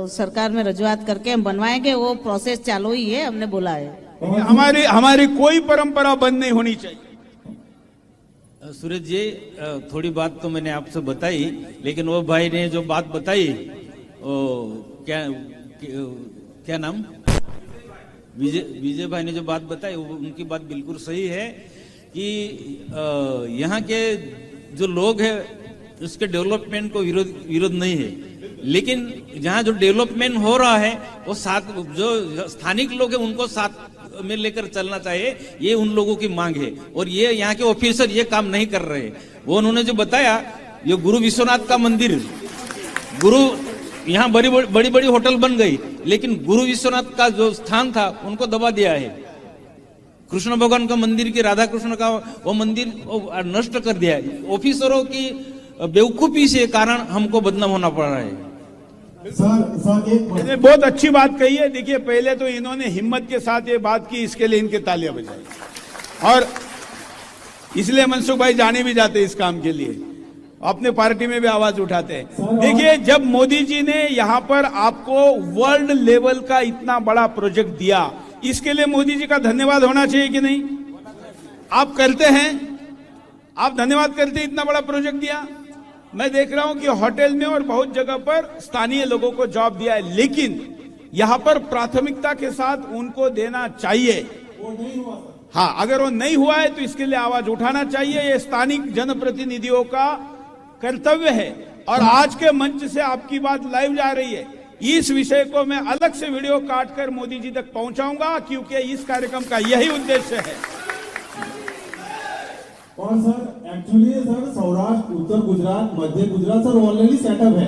सरकार में रजुआत करके हम बनवाएंगे, वो प्रोसेस चालू ही है, हमने बोला है। हमारी कोई परंपरा बंद नहीं होनी चाहिए। सूरज जी, थोड़ी बात तो मैंने आपसे बताई, लेकिन वो भाई ने जो बात बताई, क्या नाम, विजय भाई ने जो बात बताई, उनकी बात बिल्कुल सही है कि यहाँ के जो लोग हैं उसके डेवलपमेंट को विरोध नहीं है, लेकिन जहाँ जो डेवलपमेंट हो रहा है वो साथ जो स्थानिक लोग हैं उनको साथ में लेकर चलना चाहिए, ये उन लोगों की मांग है। और ये यहाँ के ऑफिसर ये काम नहीं कर रहे। वो उन्होंने जो बताया, ये गुरु विश्वनाथ का मंदिर, यहाँ बड़ी बड़ी होटल बन गई, लेकिन गुरु विश्वनाथ का जो स्थान था उनको दबा दिया है। कृष्ण भगवान का मंदिर की, राधा कृष्ण का वो मंदिर नष्ट कर दिया है। ऑफिसरों की बेवकूफी से कारण हमको बदनाम होना पड़ रहा है। सर एक बहुत अच्छी बात कही है। देखिए पहले तो इन्होंने हिम्मत के साथ ये बात की, इसके लिए इनके तालियां बजाई, और इसलिए मनसुख भाई जाने भी जाते इस काम के लिए, अपने पार्टी में भी आवाज उठाते हैं। देखिए जब मोदी जी ने यहाँ पर आपको वर्ल्ड लेवल का इतना बड़ा प्रोजेक्ट दिया, इसके लिए मोदी जी का धन्यवाद होना चाहिए कि नहीं? आप करते हैं, आप धन्यवाद करते, इतना बड़ा प्रोजेक्ट दिया। मैं देख रहा हूं कि होटल में और बहुत जगह पर स्थानीय लोगों को जॉब दिया है, लेकिन यहां पर प्राथमिकता के साथ उनको देना चाहिए। वो नहीं हुआ सर। हाँ, अगर वो नहीं हुआ है तो इसके लिए आवाज उठाना चाहिए। ये स्थानिक जनप्रतिनिधियों का कर्तव्य है, और आज के मंच से आपकी बात लाइव जा रही है। इस विषय को मैं अलग से वीडियो काट कर मोदी जी तक पहुंचाऊंगा, क्योंकि इस कार्यक्रम का यही उद्देश्य है। और सर एक्चुअली सर सौराष्ट्र, उत्तर गुजरात, मध्य गुजरात सर ऑलरेडी सेटअप है।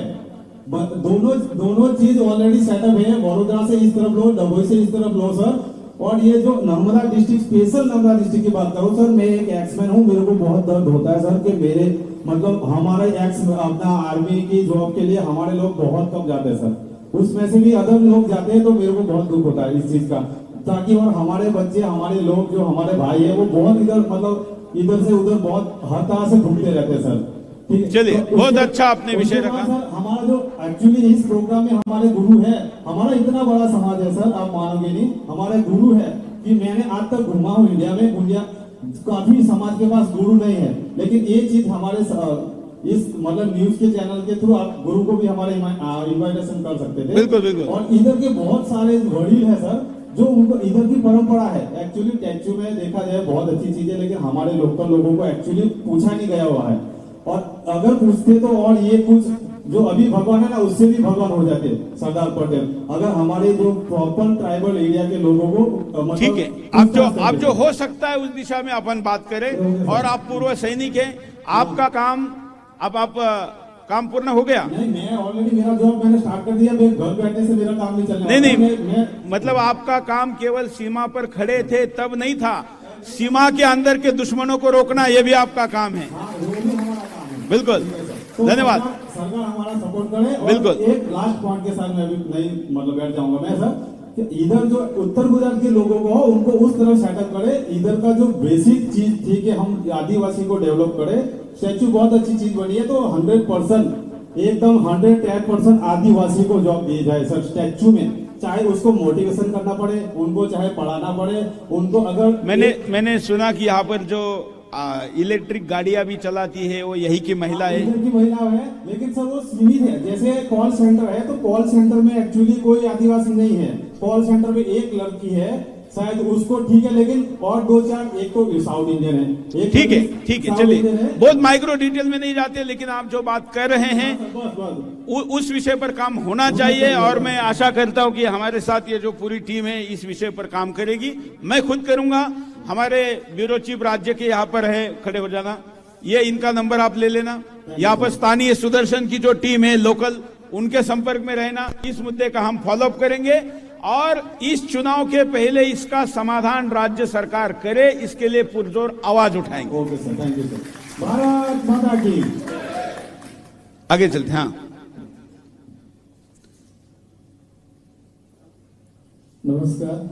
दोनों चीज ऑलरेडी सेटअप है। वडोदरा से इस तरफ लो, डभोई से इस तरफ लो सर। और ये जो Narmada district, special Narmada district की बात करूं सर, मैं एक एक्समैन हूं, मेरे को बहुत दर्द होता है सर कि मेरे मतलब हमारे अपना आर्मी की जॉब के लिए हमारे लोग बहुत कम जाते हैं सर। उसमें से भी अदर लोग जाते हैं तो मेरे को बहुत दुख होता है इस चीज का, ताकि और हमारे बच्चे, हमारे लोग जो हमारे भाई है वो बहुत इधर मतलब इधर से उधर बहुत हर तरह से घूमते रहते हैं सर। ठीक है, चलिए तो बहुत अच्छा आपने विषय रखा। सर हमारा जो एक्चुअली इस प्रोग्राम में हमारे गुरु है, हमारा इतना बड़ा समाज है सर, आप मानोगे नहीं, हमारे गुरु है कि मैंने आज तक घूमा हूँ इंडिया में, इंडिया काफी समाज के पास गुरु नहीं है, लेकिन ये चीज हमारे इस मतलब न्यूज के चैनल के थ्रू आप गुरु को भी हमारे इन्वाइटेशन कर सकते थे। बिल्कुल बिल्कुल। और इधर के बहुत सारे वडील है सर जो उनको इधर की परंपरा है। एक्चुअली टैचू में देखा जाए बहुत अच्छी चीज है, लेकिन हमारे लोकल लोगों को एक्चुअली पूछा नहीं गया हुआ है, और अगर पूछते तो और ये कुछ जो अभी भगवान है ना उससे भी भगवान हो जाते सरदार पटेल, अगर हमारे जो प्रॉपर ट्राइबल एरिया के लोगों को ठीक है, आप जो हो सकता है उस दिशा में अपन बात करें। और आप पूर्व सैनिक हैं, आपका काम अब आप काम पूर्ण हो गया? नहीं, मैं ऑलरेडी मेरा जॉब मैंने स्टार्ट कर दिया, मेरे घर बैठने से मेरा काम नहीं चल रहा। नहीं, मतलब आपका काम केवल सीमा पर खड़े थे तब नहीं था, सीमा के अंदर के दुश्मनों को रोकना ये भी आपका काम है। बिल्कुल, तो धन्यवाद। सरकार हमारा सपोर्ट करे। और बिल्कुल। एक लास्ट पॉइंट के साथ मैं भी नहीं मतलब बैठ जाऊंगा मैं सर, कि इधर जो उत्तर गुजरात के लोगों को हो उनको उस तरफ सेटअप करे। इधर का जो बेसिक चीज थी कि हम आदिवासी को डेवलप करें, स्टैचू बहुत अच्छी चीज बनी है, तो 100% एकदम 110% आदिवासी को जॉब दी जाए सर स्टैचू में, चाहे उसको मोटिवेशन करना पड़े, उनको चाहे पढ़ाना पड़े, उनको अगर मैंने सुना कि यहाँ पर जो इलेक्ट्रिक गाड़ियां भी चलाती है वो यही की महिला है। इधर की महिला है, लेकिन सर वो सीमित है। जैसे कॉल सेंटर है तो कॉल सेंटर में एक्चुअली कोई आदिवासी नहीं है, कॉल सेंटर में एक लड़की है शायद, उसको ठीक है, लेकिन और 2-4 एक तो साउथ इंडियन है। ठीक है, चलिए बहुत माइक्रो डिटेल में नहीं जाते, लेकिन आप जो बात कर रहे हैं उस विषय पर काम होना चाहिए, और मैं आशा करता हूं कि हमारे साथ ये जो पूरी टीम है इस विषय पर काम करेगी। मैं खुद करूंगा, हमारे ब्यूरो चीफ राज्य के यहाँ पर है, खड़े हो जाना, ये इनका नंबर आप ले लेना। यहाँ पर स्थानीय सुदर्शन की जो टीम है लोकल, उनके संपर्क में रहना। इस मुद्दे का हम फॉलोअप करेंगे और इस चुनाव के पहले इसका समाधान राज्य सरकार करे, इसके लिए पुरजोर आवाज उठाएंगे। Okay sir, thank you sir. Bharat माता की। आगे चलते हैं। हाँ, नमस्कार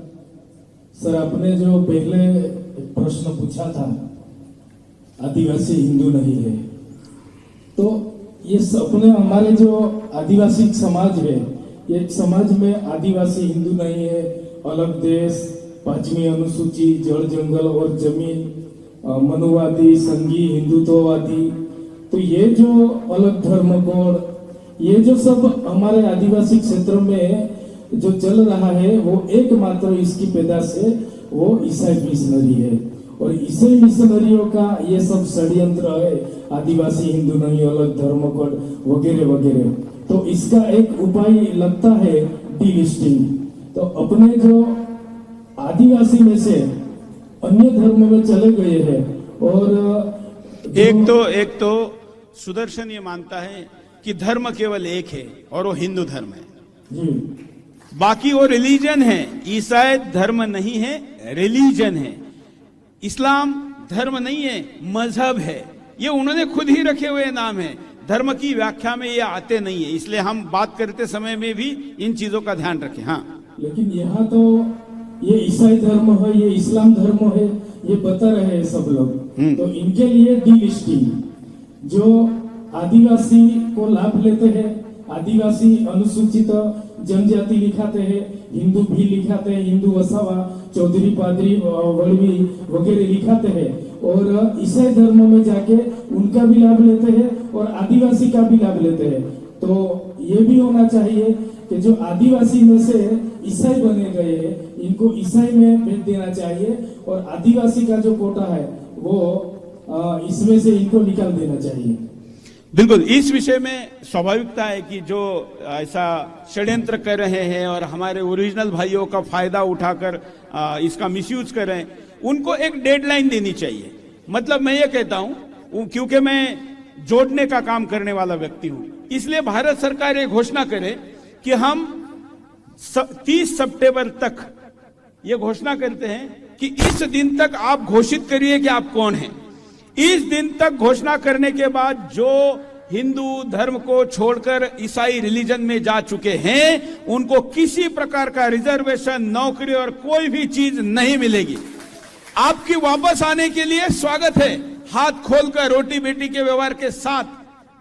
सर, आपने जो पहले प्रश्न पूछा था आदिवासी हिंदू नहीं है, तो ये सपने हमारे जो आदिवासी समाज है, ये समाज में आदिवासी हिंदू नहीं है, अलग देश, 5वीं अनुसूची, जड़ जंगल और जमीन, मनुवादी, संघी, हिंदुत्ववादी, तो ये जो अलग धर्म कोड, ये जो सब हमारे आदिवासी क्षेत्र में जो चल रहा है, वो एकमात्र इसकी पैदाश है वो ईसाई मिशनरी है, और ईसाई मिशनरियों का ये सब षड्यंत्र है, आदिवासी हिंदू नहीं, अलग धर्म कोड वगैरह वगैरह। तो इसका एक उपाय लगता है डीलिस्टिंग। तो अपने जो आदिवासी में से अन्य धर्म में चले गए हैं, और एक तो सुदर्शन ये मानता है कि धर्म केवल एक है और वो हिंदू धर्म है जी, बाकी वो रिलीजन है। ईसाई धर्म नहीं है, रिलीजन है। इस्लाम धर्म नहीं है, मजहब है। ये उन्होंने खुद ही रखे हुए नाम है, धर्म की व्याख्या में ये आते नहीं है, इसलिए हम बात करते समय में भी इन चीजों का ध्यान रखें। हाँ, लेकिन यहाँ तो ये ईसाई धर्म है, ये इस्लाम धर्म है, ये बता रहे हैं सब लोग। तो इनके लिए डीलिस्टिंग, जो आदिवासी को लाभ लेते हैं, आदिवासी अनुसूचित जनजाति लिखाते हैं, हिंदू भी लिखाते हैं, हिंदू वसावा, चौधरी, पादरी, वड़वी वगैरह लिखाते हैं, और ईसाई धर्म में जाके उनका भी लाभ लेते हैं और आदिवासी का भी लाभ लेते हैं। तो ये भी होना चाहिए कि जो आदिवासी में से ईसाई बने गए हैं, इनको ईसाई में भेज देना चाहिए, और आदिवासी का जो कोटा है वो इसमें से इनको निकाल देना चाहिए। बिल्कुल, इस विषय में स्वाभाविकता है कि जो ऐसा षड्यंत्र कर रहे हैं और हमारे ओरिजिनल भाइयों का फायदा उठाकर इसका मिसयूज कर रहे हैं, उनको एक डेडलाइन देनी चाहिए। मतलब मैं ये कहता हूं, क्योंकि मैं जोड़ने का काम करने वाला व्यक्ति हूं, इसलिए भारत सरकार ये घोषणा करे कि हम 30 सितंबर तक ये घोषणा करते हैं कि इस दिन तक आप घोषित करिए कि आप कौन हैं। इस दिन तक घोषणा करने के बाद जो हिंदू धर्म को छोड़कर ईसाई रिलीजन में जा चुके हैं, उनको किसी प्रकार का रिजर्वेशन, नौकरी और कोई भी चीज नहीं मिलेगी। आपकी वापस आने के लिए स्वागत है, हाथ खोलकर, रोटी बेटी के व्यवहार के साथ।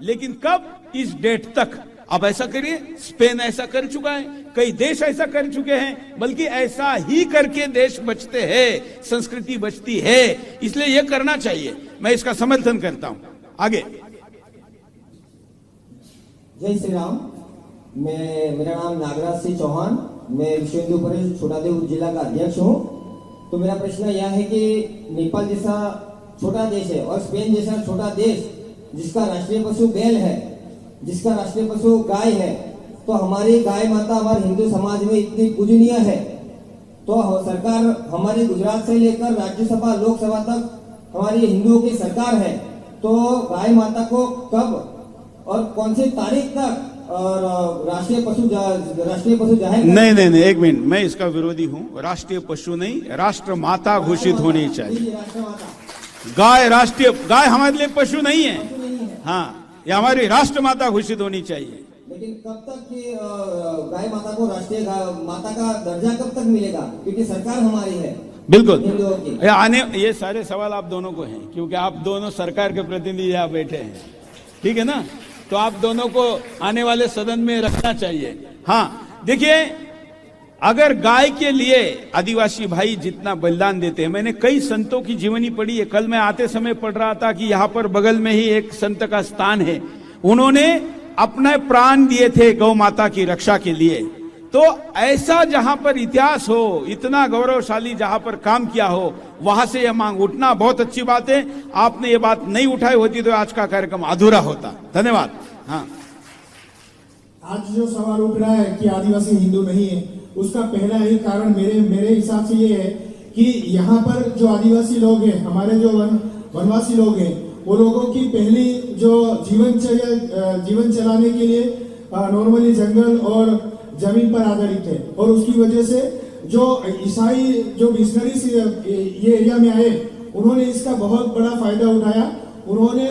लेकिन कब? इस डेट तक। अब ऐसा करिए, स्पेन ऐसा कर चुका है, कई देश ऐसा कर चुके हैं, बल्कि ऐसा ही करके देश बचते हैं, संस्कृति बचती है, इसलिए यह करना चाहिए। मैं इसका समर्थन करता हूं। आगे। जय श्री राम। मेरा नाम नागराज सिंह चौहान, मैं विश्व हिंदू परिषद छोटादेव जिला का अध्यक्ष हूं। तो मेरा प्रश्न यह है कि नेपाल जैसा छोटा देश है और स्पेन जैसा छोटा देश, जिसका राष्ट्रीय पशु बैल है, जिसका राष्ट्रीय पशु गाय है, तो हमारी गाय माता हमारे हिंदू समाज में इतनी पूजनीय है, तो सरकार हमारी गुजरात से लेकर राज्यसभा, लोकसभा तक हमारी हिंदुओं की सरकार है, तो गाय माता को कब और कौन सी तारीख तक राष्ट्रीय पशु जाहिर? नहीं, एक मिनट, मैं इसका विरोधी हूं। राष्ट्रीय पशु नहीं, राष्ट्र माता घोषित होनी चाहिए। राष्ट्र माता, गाय राष्ट्रीय, गाय हमारे लिए पशु नहीं है। हाँ, ये हमारी राष्ट्र माता घोषित होनी चाहिए। लेकिन कब तक कि गाय माता को राष्ट्रीय माता का दर्जा कब तक मिलेगा, क्योंकि सरकार हमारी है। बिल्कुल, हिंदुओं की। ये सारे सवाल आप दोनों को हैं, क्योंकि आप दोनों सरकार के प्रतिनिधि यहाँ बैठे हैं, ठीक है ना, तो आप दोनों को आने वाले सदन में रखना चाहिए। हाँ, देखिए, अगर गाय के लिए आदिवासी भाई जितना बलिदान देते हैं, मैंने कई संतों की जीवनी पढ़ी है। कल मैं आते समय पढ़ रहा था कि यहाँ पर बगल में ही एक संत का स्थान है, उन्होंने अपने प्राण दिए थे गौ माता की रक्षा के लिए। तो ऐसा जहां पर इतिहास हो, इतना गौरवशाली जहां पर काम किया हो, वहां से यह मांग उठना बहुत अच्छी बात है। आपने ये बात नहीं उठाई होती तो आज का कार्यक्रम अधूरा होता। धन्यवाद। हाँ, आज जो सवाल उठ रहा है कि आदिवासी हिंदू नहीं है, उसका पहला ही कारण मेरे हिसाब से ये है कि यहाँ पर जो आदिवासी लोग हैं, हमारे जो वनवासी लोग हैं, वो लोगों की पहली जो जीवन चलाने के लिए नॉर्मली जंगल और जमीन पर आधारित है, और उसकी वजह से जो ईसाई जो मिशनरीज ये एरिया में आए, उन्होंने इसका बहुत बड़ा फायदा उठाया। उन्होंने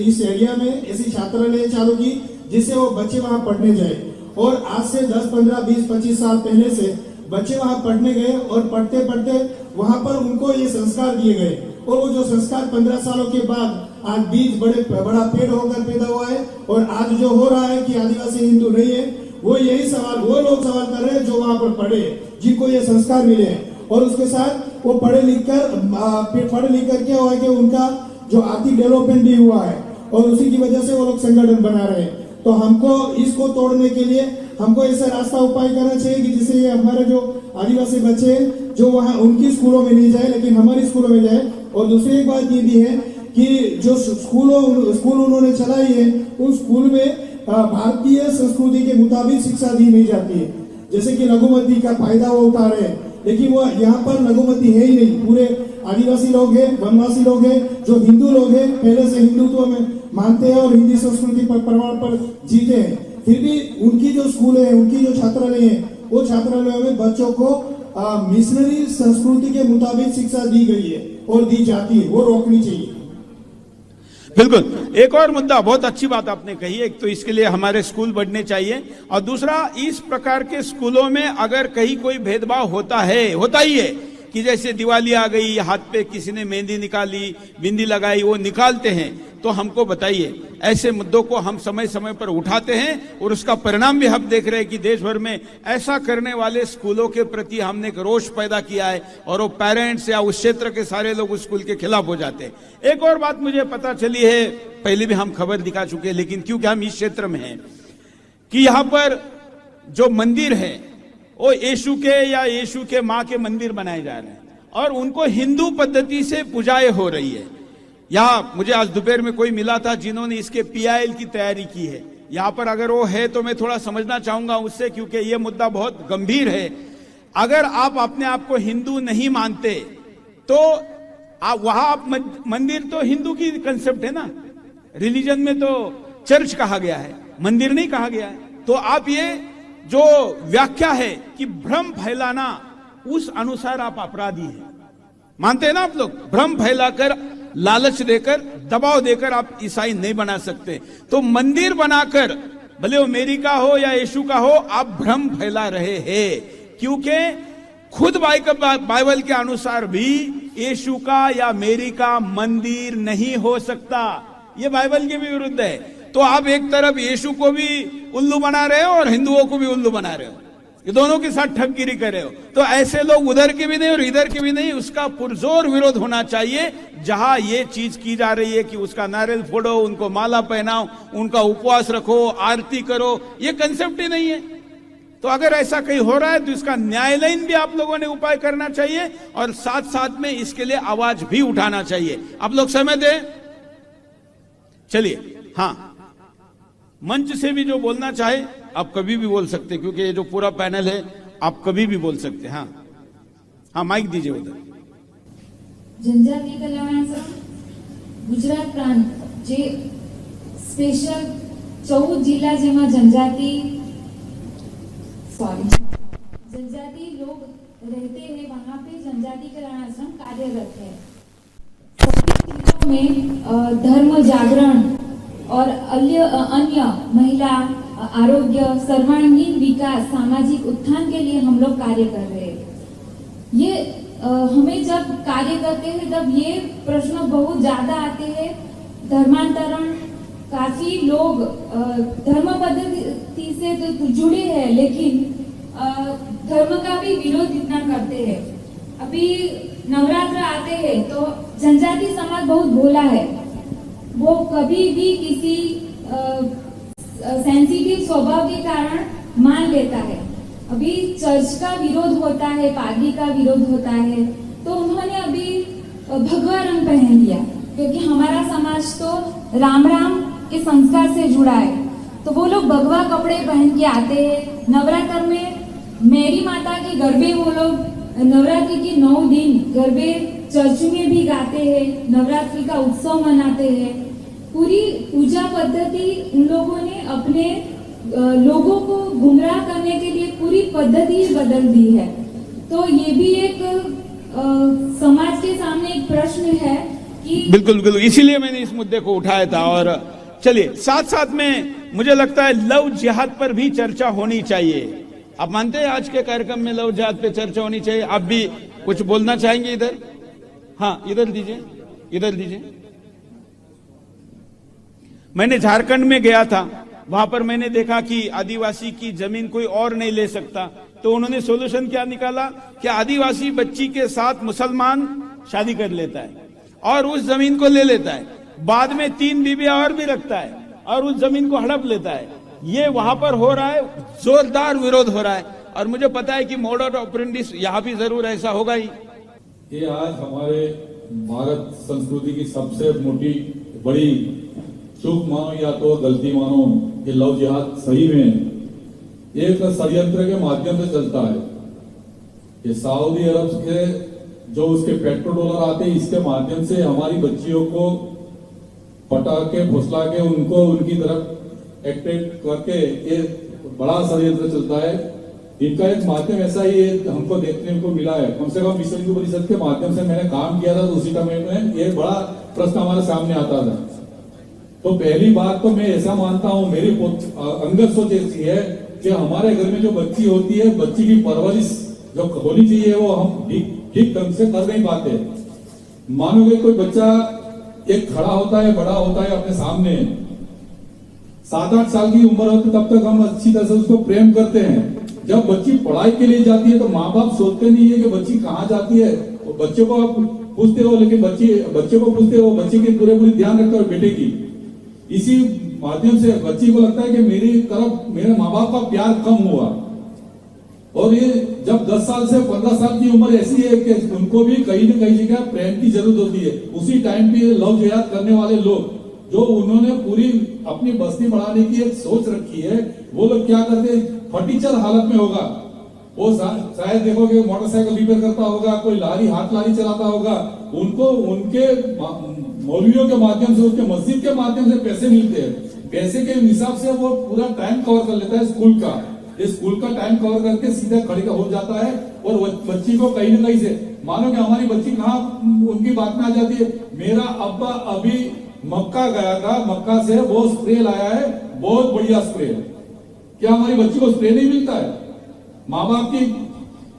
इस एरिया में ऐसी छात्रालय चालू की जिससे वो बच्चे वहां पढ़ने जाए, और आज से 10, 15, 20, 25 साल पहले से बच्चे वहां पढ़ने गए, और पढ़ते पढ़ते वहां पर उनको ये संस्कार दिए गए, और वो जो संस्कार 15 सालों के बाद आज बीज बड़ा पेड़ होकर पैदा हुआ है। और आज जो हो रहा है कि आदिवासी हिंदू नहीं है, वो यही सवाल वो लोग सवाल कर रहे हैं जो वहां पर पढ़े, जिनको ये संस्कार मिले हैं, और उसके साथ वो पढ़े लिख कर क्या हुआ है कि उनका जो आर्थिक डेवलपमेंट भी हुआ है, और उसी की वजह से वो लोग संगठन बना रहे हैं। तो हमको इसको तोड़ने के लिए हमको ऐसा रास्ता उपाय करना चाहिए कि जिससे ये हमारे जो आदिवासी बच्चे हैं जो वहाँ उनकी स्कूलों में नहीं जाए, लेकिन हमारी स्कूलों में जाए। और दूसरी एक बात ये भी है कि जो स्कूल उन्होंने चलाई है, उस स्कूल में भारतीय संस्कृति के मुताबिक शिक्षा दी नहीं जाती है। जैसे कि लघुमती का फायदा वो उठा रहे हैं, लेकिन वो यहाँ पर लघुमती है ही नहीं। पूरे आदिवासी लोग हैं, वनवासी लोग हैं, जो हिंदू लोग हैं, पहले से हिंदुत्व में मानते हैं और हिंदी संस्कृति पर प्रमाण पर जीते हैं, फिर भी उनकी जो स्कूल है, उनकी जो छात्रालय है, वो छात्रालयों में बच्चों को मिशनरी संस्कृति के मुताबिक शिक्षा दी गई है और दी जाती है, वो रोकनी चाहिए। बिल्कुल, एक और मुद्दा, बहुत अच्छी बात आपने कही। एक तो इसके लिए हमारे स्कूल बढ़ने चाहिए, और दूसरा, इस प्रकार के स्कूलों में अगर कहीं कोई भेदभाव होता ही है कि जैसे दिवाली आ गई, हाथ पे किसी ने मेहंदी निकाली, बिंदी लगाई, वो निकालते हैं, तो हमको बताइए। ऐसे मुद्दों को हम समय समय पर उठाते हैं, और उसका परिणाम भी हम देख रहे हैं कि देश भर में ऐसा करने वाले स्कूलों के प्रति हमने एक रोष पैदा किया है, और वो पेरेंट्स या उस क्षेत्र के सारे लोग उस स्कूल के खिलाफ हो जाते हैं। एक और बात मुझे पता चली है, पहले भी हम खबर दिखा चुके हैं, लेकिन क्योंकि हम इस क्षेत्र में हैं, कि यहाँ पर जो मंदिर है वो यीशु के माँ के मंदिर बनाए जा रहे हैं, और उनको हिंदू पद्धति से पूजाएं हो रही है। यहाँ मुझे आज दोपहर में कोई मिला था जिन्होंने इसके PIL की तैयारी की है। यहाँ पर अगर वो है तो मैं थोड़ा समझना चाहूंगा उससे, क्योंकि ये मुद्दा बहुत गंभीर है। अगर आप अपने आप को हिंदू नहीं मानते तो वहां आप मंदिर तो हिंदू की कंसेप्ट है ना, रिलीजन में तो चर्च कहा गया है, मंदिर नहीं कहा गया है। तो आप ये जो व्याख्या है कि भ्रम फैलाना, उस अनुसार आप अपराधी हैं, मानते हैं ना आप लोग? भ्रम फैलाकर, लालच देकर, दबाव देकर आप ईसाई नहीं बना सकते। तो मंदिर बनाकर, भले वो मेरी का हो या यीशु का हो, आप भ्रम फैला रहे हैं, क्योंकि खुद बाइबल के अनुसार भी यीशु का या मेरी का मंदिर नहीं हो सकता। ये बाइबल के भी विरुद्ध है। तो आप एक तरफ यीशु को भी उल्लू बना रहे हो और हिंदुओं को भी उल्लू बना रहे हो, ये दोनों के साथ ठगगिरी कर रहे हो। तो ऐसे लोग उधर के भी नहीं और इधर के भी नहीं, उसका पुरजोर विरोध होना चाहिए। जहां ये चीज की जा रही है कि उसका नारियल फोड़ो, उनको माला पहनाओ, उनका उपवास रखो, आरती करो, ये कंसेप्ट ही नहीं है। तो अगर ऐसा कहीं हो रहा है तो इसका न्यायालयीन भी आप लोगों ने उपाय करना चाहिए, और साथ साथ में इसके लिए आवाज भी उठाना चाहिए। आप लोग समय दें। चलिए, हाँ, मंच से भी जो बोलना चाहे आप कभी भी बोल सकते, क्योंकि ये जो पूरा पैनल है आप कभी भी बोल सकते हैं। हाँ, माइक दीजिए उधर। जनजाति कल्याण गुजरात प्रांत जे स्पेशल 14 जिला जेमा जनजाति लोग रहते हैं, वहाँ पे जनजाति कल्याण आश्रम कार्यरत है। सभी जिलों में धर्म जागरण और अन्य महिला आरोग्य, सर्वांगीण विकास, सामाजिक उत्थान के लिए हम लोग कार्य कर रहे हैं। ये हमें जब कार्य करते हैं तब ये प्रश्न बहुत ज्यादा आते हैं। धर्मांतरण, काफी लोग धर्म पद्धति से तो जुड़े हैं लेकिन धर्म का भी विरोध इतना करते हैं। अभी नवरात्र आते हैं तो जनजाति समाज बहुत भोला है, वो कभी भी किसी सेंसिटिव स्वभाव के कारण मान लेता है। अभी चर्च का विरोध होता है, पादरी का विरोध होता है, तो उन्होंने अभी भगवा रंग पहन लिया क्योंकि हमारा समाज तो राम राम के संस्कार से जुड़ा है, तो वो लोग भगवा कपड़े पहन के आते हैं। नवरात्र में मेरी माता के गरबे वो लोग नवरात्रि के 9 दिन गरबे चर्च में भी गाते हैं, नवरात्रि का उत्सव मनाते हैं। पूरी पूजा पद्धति उन लोगों ने अपने लोगों को गुमराह करने के लिए पूरी पद्धति ही बदल दी है। तो ये भी एक समाज के सामने एक प्रश्न है कि बिल्कुल बिल्कुल, इसीलिए मैंने इस मुद्दे को उठाया था। और चलिए, साथ साथ में मुझे लगता है लव जिहाद पर भी चर्चा होनी चाहिए। आप मानते हैं आज के कार्यक्रम में लव जिहाद पे चर्चा होनी चाहिए? आप भी कुछ बोलना चाहेंगे इधर? हाँ, इधर दीजिए, इधर दीजिए। मैंने झारखंड में गया था, वहां पर मैंने देखा कि आदिवासी की जमीन कोई और नहीं ले सकता, तो उन्होंने सोल्यूशन क्या निकाला कि आदिवासी बच्ची के साथ मुसलमान शादी कर लेता है और उस जमीन को ले लेता है, बाद में 3 बीवियां और भी रखता है और उस जमीन को हड़प लेता है। ये वहां पर हो रहा है, जोरदार विरोध हो रहा है। और मुझे पता है कि मोड ऑपरेंडिस यहाँ भी जरूर ऐसा होगा ही। ये आज हमारे भारत संस्कृति की सबसे मोटी बड़ी चूक मानो या तो गलती मानो, ये लव जिहाद सही में एक षड्यंत्र के माध्यम से चलता है। ये सऊदी अरब के जो उसके पेट्रोल डॉलर आते हैं, इसके माध्यम से हमारी बच्चियों को पटा के फुसला के उनको उनकी तरफ एक्टिवेट करके ये बड़ा षड्यंत्र चलता है। इनका एक माध्यम ऐसा ही हमको देखने को मिला है। कम से कम विश्व हिंदू परिषद के माध्यम से मैंने काम किया था, तो उसी टाइम में ये बड़ा प्रश्न हमारे सामने आता था। तो पहली बात तो मैं ऐसा मानता हूँ, मेरी अंगत सोच ऐसी है कि हमारे घर में जो बच्ची होती है, बच्ची की परवरिश जो होनी चाहिए वो हम ठीक ढंग से कर नहीं पाते। मानोगे कोई बच्चा एक खड़ा होता है, बड़ा होता है अपने सामने, 7-8 साल की उम्र होती तब तक हम अच्छी तरह से उसको प्रेम करते हैं। जब बच्ची पढ़ाई के लिए जाती है तो माँ बाप सोचते नहीं है कि बच्ची कहाँ जाती है। बच्चे को आप पूछते हो, लेकिन बच्चे को पूछते हो, बच्चे की पूरे ध्यान रखते हो बेटे की। इसी माध्यम से बच्ची को लगता है कि मेरी तरफ मेरे माँ बाप का प्यार कम हुआ। और ये जब 10 साल से 15 साल की उम्र ऐसी है कि उनको भी कहीं न कहीं जगह प्रेम की जरूरत होती है। उसी टाइम पे लव जिहाद करने वाले लोग जो उन्होंने पूरी अपनी बस्ती बढ़ाने की एक सोच रखी है, वो लोग क्या करते हैं, फटीचर हालत में होगा वो शायद देखोगे मोटरसाइकिल रिपेयर करता होगा, कोई लारी हाथ लारी चलाता होगा, उनको उनके मौलवियों के माध्यम से, उसके मस्जिद के माध्यम से पैसे मिलते हैं। पैसे के हिसाब से वो पूरा टाइम कवर कर लेता है स्कूल का। स्कूल का टाइम कवर करके सीधा खड़ी हो जाता है और बच्ची को कहीं न कहीं से, मानो कि हमारी बच्ची कहाँ उनकी बात में आ जाती है, मेरा अब्बा अभी मक्का गया था, मक्का से वो स्प्रे लाया है, बहुत बढ़िया स्प्रे। क्या हमारी बच्ची को स्प्रे नहीं मिलता है? माँ बाप की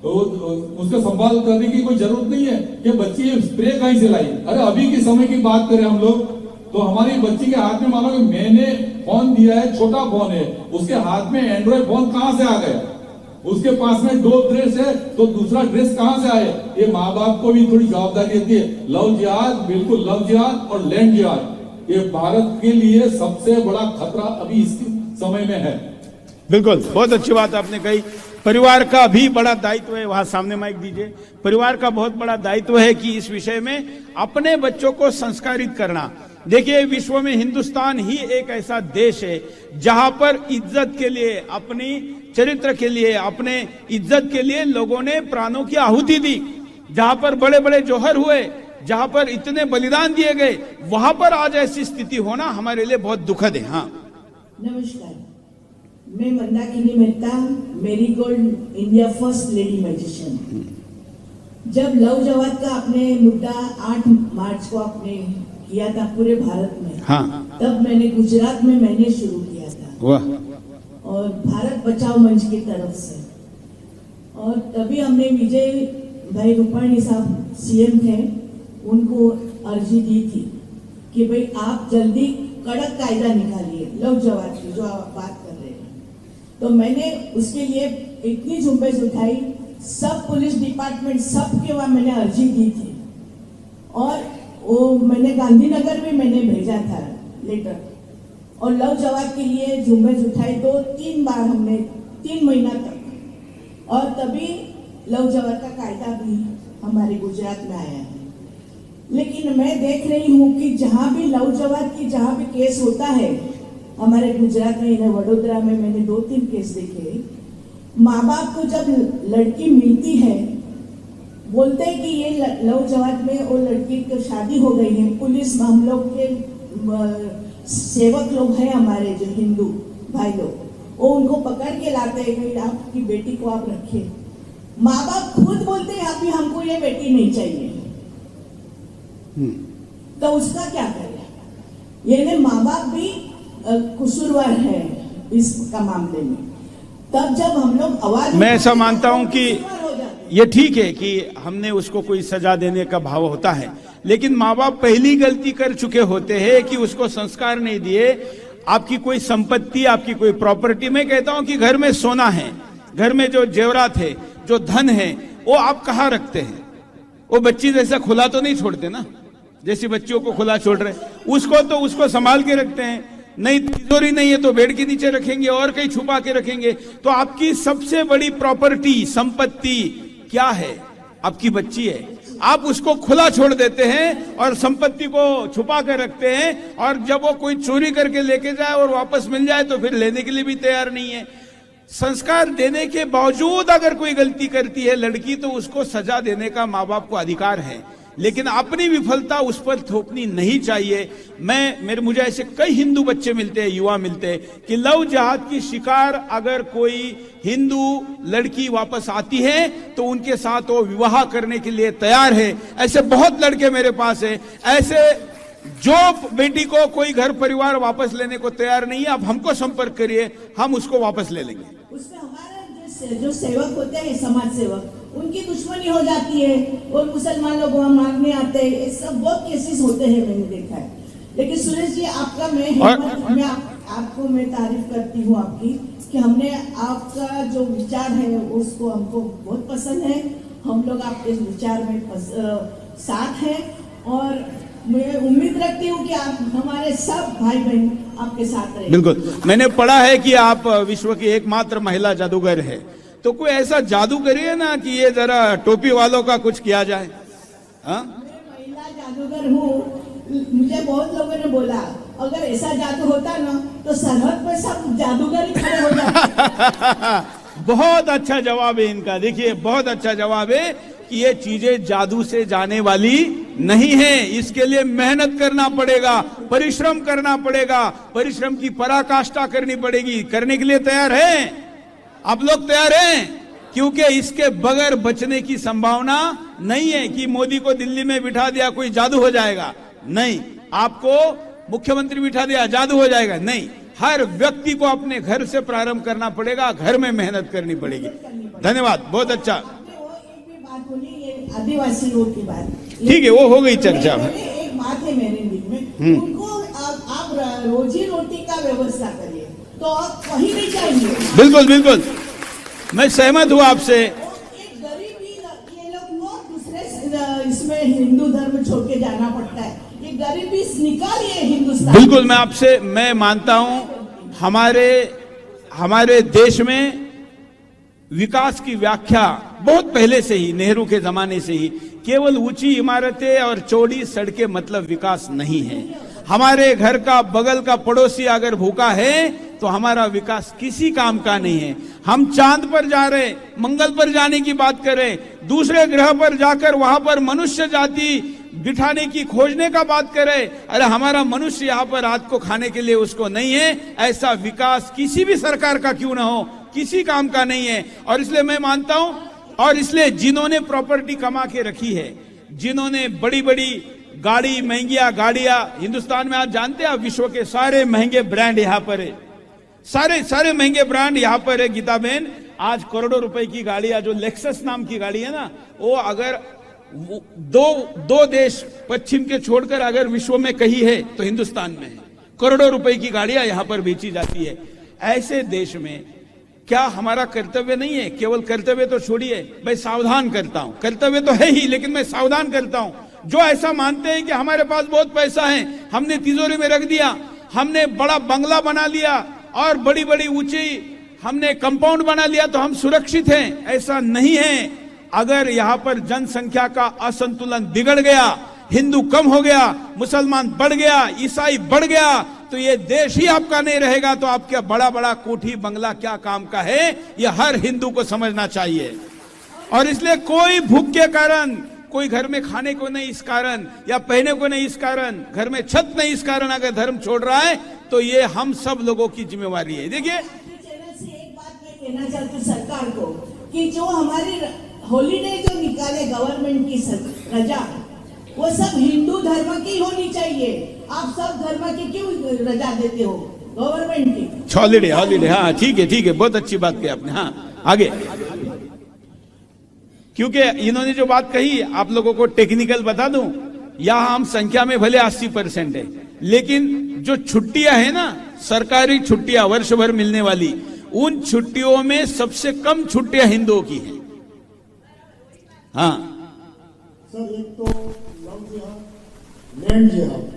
तो उसका संभाल करने की कोई जरूरत नहीं है कि बच्ची स्प्रे कहीं से लाई। अरे अभी के समय की बात करें हम लोग, तो हमारी बच्ची के हाथ में मानो कि मैंने फोन दिया है, छोटा फोन है, उसके हाथ में एंड्रॉइड फोन कहां से आ गए? उसके पास में 2 ड्रेस है तो दूसरा ड्रेस कहां से आए? ये माँ बाप को भी थोड़ी जवाबदारी रहती है। लव जिहाद, बिल्कुल लव जिहाद और लैंड जिहाद, ये भारत के लिए सबसे बड़ा खतरा अभी इस समय में है। बिल्कुल, बहुत अच्छी बात आपने कही। परिवार का भी बड़ा दायित्व है, वहां सामने माइक दीजिए। परिवार का बहुत बड़ा दायित्व है कि इस विषय में अपने बच्चों को संस्कारित करना। देखिए, विश्व में हिंदुस्तान ही एक ऐसा देश है जहां पर इज्जत के लिए, अपनी चरित्र के लिए, अपने इज्जत के लिए लोगों ने प्राणों की आहुति दी। जहां पर बड़े बड़े जौहर हुए, जहां पर इतने बलिदान दिए गए, वहां पर आज ऐसी स्थिति होना हमारे लिए बहुत दुखद है। हाँ, नमस्कार, मैं Mandakini Mehta, marigold India first lady magician. जब लव जिहाद का आपने मुद्दा 8 मार्च को आपने किया था पूरे भारत में। हाँ। तब मैंने गुजरात में मैंने शुरू किया था। वाह। और भारत बचाओ मंच की तरफ से। और तभी हमने विजय भाई रूपाणी साहब सीएम थे, उनको अर्जी दी थी कि भाई आप जल्दी कड़क कायदा निकालिए लव जवाब की जो आप बात कर रहे हैं। तो मैंने उसके लिए इतनी झुंबेश उठाई, सब पुलिस डिपार्टमेंट सबके वहां मैंने अर्जी दी थी। और वो मैंने गांधीनगर में मैंने भेजा था लेटर। और लव जवाब के लिए झुंबेश उठाई 2-3 बार हमने, 3 महीना तक। और तभी लव जवाब का कायदा भी हमारे गुजरात में आया है। लेकिन मैं देख रही हूँ कि जहाँ भी लव जवाब की जहाँ भी केस होता है हमारे गुजरात में, वडोदरा में मैंने 2-3 केस देखे। माँ बाप को जब लड़की मिलती है बोलते हैं कि ये लव जवाब में वो लड़की की शादी हो गई है। पुलिस हम लोग के सेवक लोग हैं हमारे जो हिंदू भाई लोग, वो उनको पकड़ के लाते हैं कि आपकी बेटी को आप रखिए। माँ बाप खुद बोलते हैं अभी हमको ये बेटी नहीं चाहिए, तो उसका क्या करें? ये माँ बाप भी कसूरवार है इसका मामले में। तब जब हम लोग आवाज, मैं ऐसा मानता हूं कि ये ठीक है कि हमने उसको कोई सजा देने का भाव होता है, लेकिन माँ बाप पहली गलती कर चुके होते हैं कि उसको संस्कार नहीं दिए। आपकी कोई संपत्ति, आपकी कोई प्रॉपर्टी, मैं कहता हूं कि घर में सोना है, घर में जो जेवरात है, जो धन है, वो आप कहाँ रखते हैं? वो बच्ची जैसा खुला तो नहीं छोड़ते ना, जैसी बच्चियों को खुला छोड़ रहे, उसको संभाल के रखते हैं। नहीं, तिजोरी नहीं है तो बेड के नीचे रखेंगे और कहीं छुपा के रखेंगे। तो आपकी सबसे बड़ी प्रॉपर्टी, संपत्ति क्या है? आपकी बच्ची है। आप उसको खुला छोड़ देते हैं और संपत्ति को छुपा कर रखते हैं, और जब वो कोई चोरी करके लेके जाए और वापस मिल जाए तो फिर लेने के लिए भी तैयार नहीं है। संस्कार देने के बावजूद अगर कोई गलती करती है लड़की, तो उसको सजा देने का माँ बाप को अधिकार है, लेकिन अपनी विफलता उस पर थोपनी नहीं चाहिए। मुझे ऐसे कई हिंदू बच्चे मिलते हैं, युवा मिलते हैं कि लव जिहाद की शिकार अगर कोई हिंदू लड़की वापस आती है तो उनके साथ वो विवाह करने के लिए तैयार है। ऐसे बहुत लड़के मेरे पास है। ऐसे जो बेटी को कोई घर परिवार वापस लेने को तैयार नहीं है, आप हमको संपर्क करिए, हम उसको वापस ले लेंगे। उसमें हमारा जो सेवक होते हैं, समाज सेवक, उनकी दुश्मनी हो जाती है और मुसलमान लोग वहां मारने आते हैं। ये सब बहुत केसेस होते हैं, मैंने देखा है। लेकिन सुरेश जी, आपका मैं आपको मैं तारीफ करती हूँ आपकी, कि हमने आपका जो विचार है उसको हमको बहुत पसंद है। हम लोग आपके विचार में साथ हैं और मैं उम्मीद रखती हूँ कि आप हमारे सब भाई बहन आपके साथ रहें। बिल्कुल। मैंने पढ़ा है कि आप विश्व की एकमात्र महिला जादूगर है, तो कोई ऐसा जादू करिए ना कि ये जरा टोपी वालों का कुछ किया जाए। हाँ, मैं महिला जादूगर हूँ। मुझे बहुत लोगों ने बोला अगर ऐसा जादू होता ना तो सरहद पे सब जादूगर ही खड़े हो जाते। बहुत अच्छा जवाब है इनका। देखिए, बहुत अच्छा जवाब है कि ये चीजें जादू से जाने वाली नहीं है। इसके लिए मेहनत करना पड़ेगा, परिश्रम करना पड़ेगा, परिश्रम की पराकाष्ठा करनी पड़ेगी। करने के लिए तैयार हैं? आप लोग तैयार हैं? क्योंकि इसके बगैर बचने की संभावना नहीं है कि मोदी को दिल्ली में बिठा दिया कोई जादू हो जाएगा। नहीं, आपको मुख्यमंत्री बिठा दिया जादू हो जाएगा। नहीं, हर व्यक्ति को अपने घर से प्रारंभ करना पड़ेगा, घर में मेहनत करनी पड़ेगी। धन्यवाद, बहुत अच्छा। आदिवासियों की बात ठीक है, वो हो गई चर्चा। एक बात है मेरे दिल में, उनको आप रोजी रोटी का व्यवस्था करिए तो आप कहीं नहीं जाएंगे। बिल्कुल बिल्कुल, मैं सहमत हूँ आपसे। एक गरीबी ये लोग को दूसरे इसमें हिंदू धर्म छोड़ के जाना पड़ता है। ये गरीबी निकालिए हिंदुस्तान। बिल्कुल, मैं मानता हूँ हमारे देश में विकास की व्याख्या बहुत पहले से ही, नेहरू के जमाने से ही, केवल ऊंची इमारतें और चौड़ी सड़कें मतलब विकास नहीं है। हमारे घर का बगल का पड़ोसी अगर भूखा है तो हमारा विकास किसी काम का नहीं है। हम चांद पर जा रहे, मंगल पर जाने की बात करें, दूसरे ग्रह पर जाकर वहां पर मनुष्य जाति बिठाने की खोजने का बात करें, अरे हमारा मनुष्य यहाँ पर रात को खाने के लिए उसको नहीं है। ऐसा विकास किसी भी सरकार का क्यों ना हो, किसी काम का नहीं है। और इसलिए मैं मानता हूं, और इसलिए जिन्होंने प्रॉपर्टी कमा के रखी है, जिन्होंने बड़ी बड़ी गाड़ी महंगिया गाड़ियां हिंदुस्तान में आज जानते हैं आप, विश्व के सारे महंगे ब्रांड यहां पर है, सारे महंगे ब्रांड यहां पर है गीता बहन। आज करोड़ों रुपए की गाड़ियां, जो लेक्सस नाम की गाड़ी है ना, वो अगर दो देश पश्चिम के छोड़कर अगर विश्व में कहीं है तो हिंदुस्तान में है। करोड़ों रुपए की गाड़ियां यहां पर बेची जाती है। ऐसे देश में क्या हमारा कर्तव्य नहीं है? केवल कर्तव्य तो छोड़िए, मैं सावधान करता हूं, कर्तव्य तो है ही, लेकिन मैं सावधान करता हूं। जो ऐसा मानते हैं कि हमारे पास बहुत पैसा है, हमने तिजोरी में रख दिया, हमने बड़ा बंगला बना लिया और बड़ी बड़ी ऊंची हमने कंपाउंड बना लिया तो हम सुरक्षित हैं, ऐसा नहीं है। अगर यहां पर जनसंख्या का असंतुलन बिगड़ गया, हिंदू कम हो गया, मुसलमान बढ़ गया, ईसाई बढ़ गया, तो ये देश ही आपका नहीं रहेगा। तो आपका बड़ा बड़ा कोठी बंगला क्या काम का है, ये हर हिंदू को समझना चाहिए। और इसलिए कोई भूख के कारण, कोई घर में खाने को नहीं इस कारण, या पहने को नहीं इस कारण, घर में छत नहीं इस कारण अगर धर्म छोड़ रहा है, तो ये हम सब लोगों की जिम्मेवारी है। देखिए, एक बात मैं कहना चाहती हूँ सरकार को कि जो हमारी हॉलीडे जो निकाले गवर्नमेंट की रजा, वो सब हिंदू धर्म की होनी चाहिए। आप सब धर्म की क्यों रजा देते हो गवर्नमेंट की? हॉलीडे, हाँ ठीक है, बहुत अच्छी बात कही आपने। हाँ आगे, क्योंकि इन्होंने जो बात कही, आप लोगों को टेक्निकल बता दूं, यहां हम संख्या में भले 80% है, लेकिन जो छुट्टियां है ना, सरकारी छुट्टियां वर्ष भर मिलने वाली, उन छुट्टियों में सबसे कम छुट्टियां हिंदुओं की हैं। हाँ सर, एक तो लव जिहाद, लैंड जिहाद।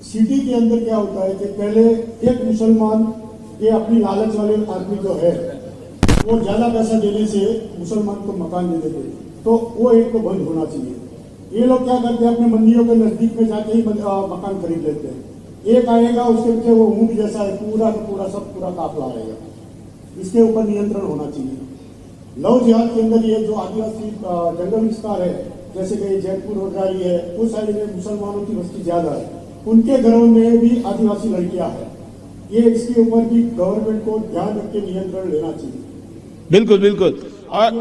सिटी के अंदर क्या होता है कि पहले एक मुसलमान के अपनी लालच वाले आदमी जो है, वो ज्यादा पैसा देने से मुसलमान को मकान दे देते, तो वो एक तो बंद होना चाहिए। ये लोग क्या करते हैं, अपने मंदिरों के नजदीक में जाके ही मकान खरीद लेते हैं। एक आएगा, उसके पीछे वो ऊंट जैसा है, पूरा का पूरा सब पूरा काफला आएगा। इसके ऊपर नियंत्रण होना चाहिए। लव जिहाद के अंदर ये जो आदिवासी जंगल विस्तार है, जैसे कि जयपुर रोडराई है, उस साइड में मुसलमानों की बस्ती ज्यादा है, उनके घरों में भी आदिवासी लड़कियां हैं। ये इसके ऊपर भी गवर्नमेंट को ध्यान रख के नियंत्रण लेना चाहिए। बिल्कुल और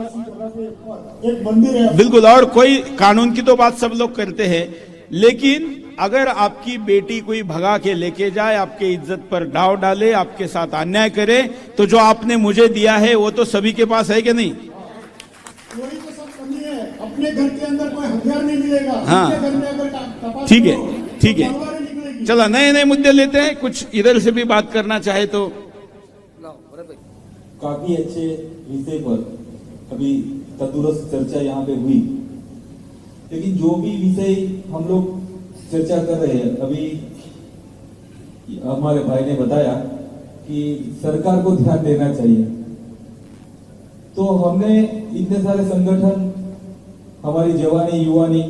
एक मंदिर है, बिल्कुल, और कोई कानून की तो बात सब लोग करते हैं, लेकिन अगर आपकी बेटी कोई भगा के लेके जाए, आपके इज्जत पर दाव डाले, आपके साथ अन्याय करे, तो जो आपने मुझे दिया है वो तो सभी के पास है कि नहीं? कोई तो सब बंदी है, अपने घर के अंदर कोई हथियार नहीं मिलेगा। हाँ घर में अगर ठीक है, चलो नए मुद्दे लेते हैं, कुछ इधर से भी बात करना चाहे तो। काफी अच्छे विषय पर अभी तंदुरुस्त चर्चा यहाँ पे हुई, लेकिन जो भी विषय हम लोग चर्चा कर रहे हैं, अभी हमारे भाई ने बताया कि सरकार को ध्यान देना चाहिए। तो हमने इतने सारे संगठन, हमारी जवानी युवानी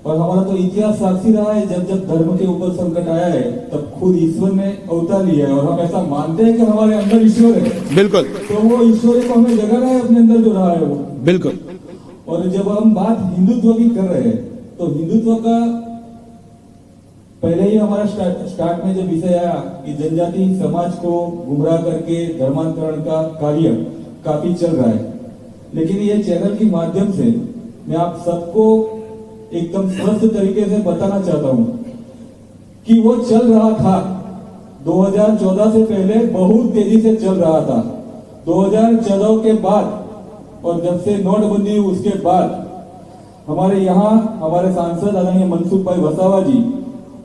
और हमारा तो इतिहास साक्षी रहा है, जब जब धर्म के ऊपर संकट आया है तब खुद ईश्वर ने अवतार लिया है, और हम ऐसा मानते हैं कि हमारे अंदर ईश्वर है। बिल्कुल, तो वो ईश्वर को हमें जगाना है अपने अंदर जो रहा है वो। बिल्कुल। और जब हम बात हिंदुत्व की कर रहे हैं, तो हिंदुत्व का पहले ही हमारा स्टार्ट में जो विषय आया कि जनजाति समाज को गुमराह करके धर्मांतरण का कार्य काफी चल रहा है, लेकिन ये चैनल के माध्यम से मैं आप सबको एकदम स्पष्ट तरीके से बताना चाहता हूं कि वो चल रहा था 2014 से पहले, बहुत तेजी से चल रहा था। 2014 के बाद और जब से नोटबंदी हुई उसके बाद हमारे यहाँ हमारे सांसद आदरणीय मनसुख भाई वसावा जी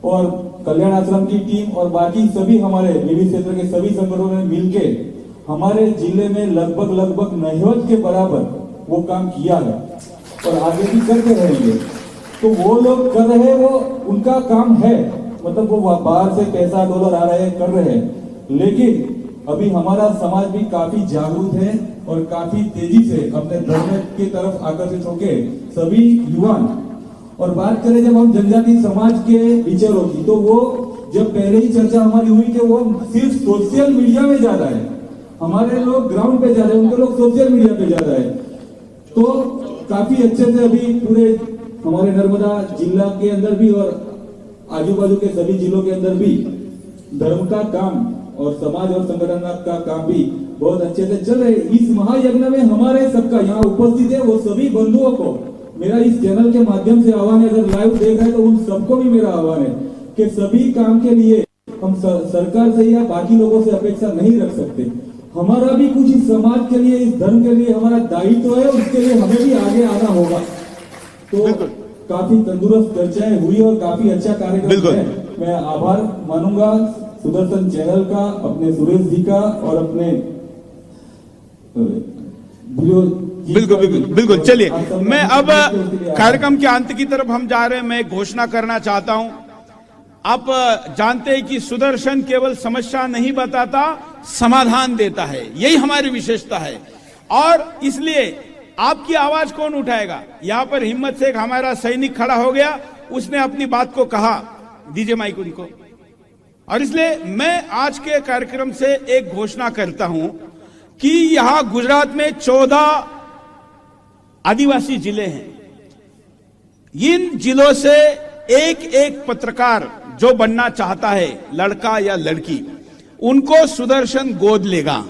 और कल्याण आश्रम की टीम और बाकी सभी हमारे विविध क्षेत्र के सभी संगठनों ने मिलके हमारे जिले में लगभग नहिवत के बराबर वो काम किया है और आगे भी करते रहेंगे। तो वो लोग कर रहे हैं, वो उनका काम है, मतलब वो बाहर से पैसा डॉलर आ रहे हैं, कर रहे हैं, लेकिन अभी हमारा समाज भी काफी जागरूक है और काफी तेजी से अपने धर्म की तरफ आकर्षित होके सभी युवा। और बात करें जब हम जनजाति समाज के विचारों की, तो वो जब पहले ही चर्चा हमारी हुई कि वो सिर्फ सोशल मीडिया में ज्यादा है, हमारे लोग ग्राउंड पे ज्यादा है, उनके लोग सोशल मीडिया पे ज्यादा है। तो काफी अच्छे से अभी पूरे हमारे नर्मदा जिला के अंदर भी और आजू बाजू के सभी जिलों के अंदर भी धर्म का काम और समाज और संगठन का काम भी बहुत अच्छे से चल रहे। इस महायज्ञ में हमारे सबका यहाँ उपस्थित है वो सभी बंधुओं को मेरा इस चैनल के माध्यम से आह्वान है, अगर लाइव देख रहे हैं तो उन सबको भी मेरा आह्वान है कि सभी काम के लिए हम सरकार से या बाकी लोगों से अपेक्षा नहीं रख सकते। हमारा भी कुछ इस समाज के लिए, इस धर्म के लिए हमारा दायित्व है, उसके लिए हमें भी आगे आना होगा। तो काफी तंदुरुस्त चर्चाएं हुई और काफी अच्छा कार्यक्रम है। मैं आभार मानूंगा सुदर्शन चैनल का, अपने सुरेश जी का और अपने बिल्कुल। चलिए, मैं अब कार्यक्रम के अंत की तरफ हम जा रहे हैं। मैं घोषणा करना चाहता हूं, आप जानते हैं कि सुदर्शन केवल समस्या नहीं बताता, समाधान देता है। यही हमारी विशेषता है और इसलिए आपकी आवाज कौन उठाएगा? यहां पर हिम्मत से एक हमारा सैनिक खड़ा हो गया, उसने अपनी बात को कहा, दीजिए माइक उनको। और इसलिए मैं आज के कार्यक्रम से एक घोषणा करता हूं कि यहां गुजरात में 14 आदिवासी जिले हैं। इन जिलों से एक एक पत्रकार जो बनना चाहता है, लड़का या लड़की, उनको सुदर्शन गोद लेगा।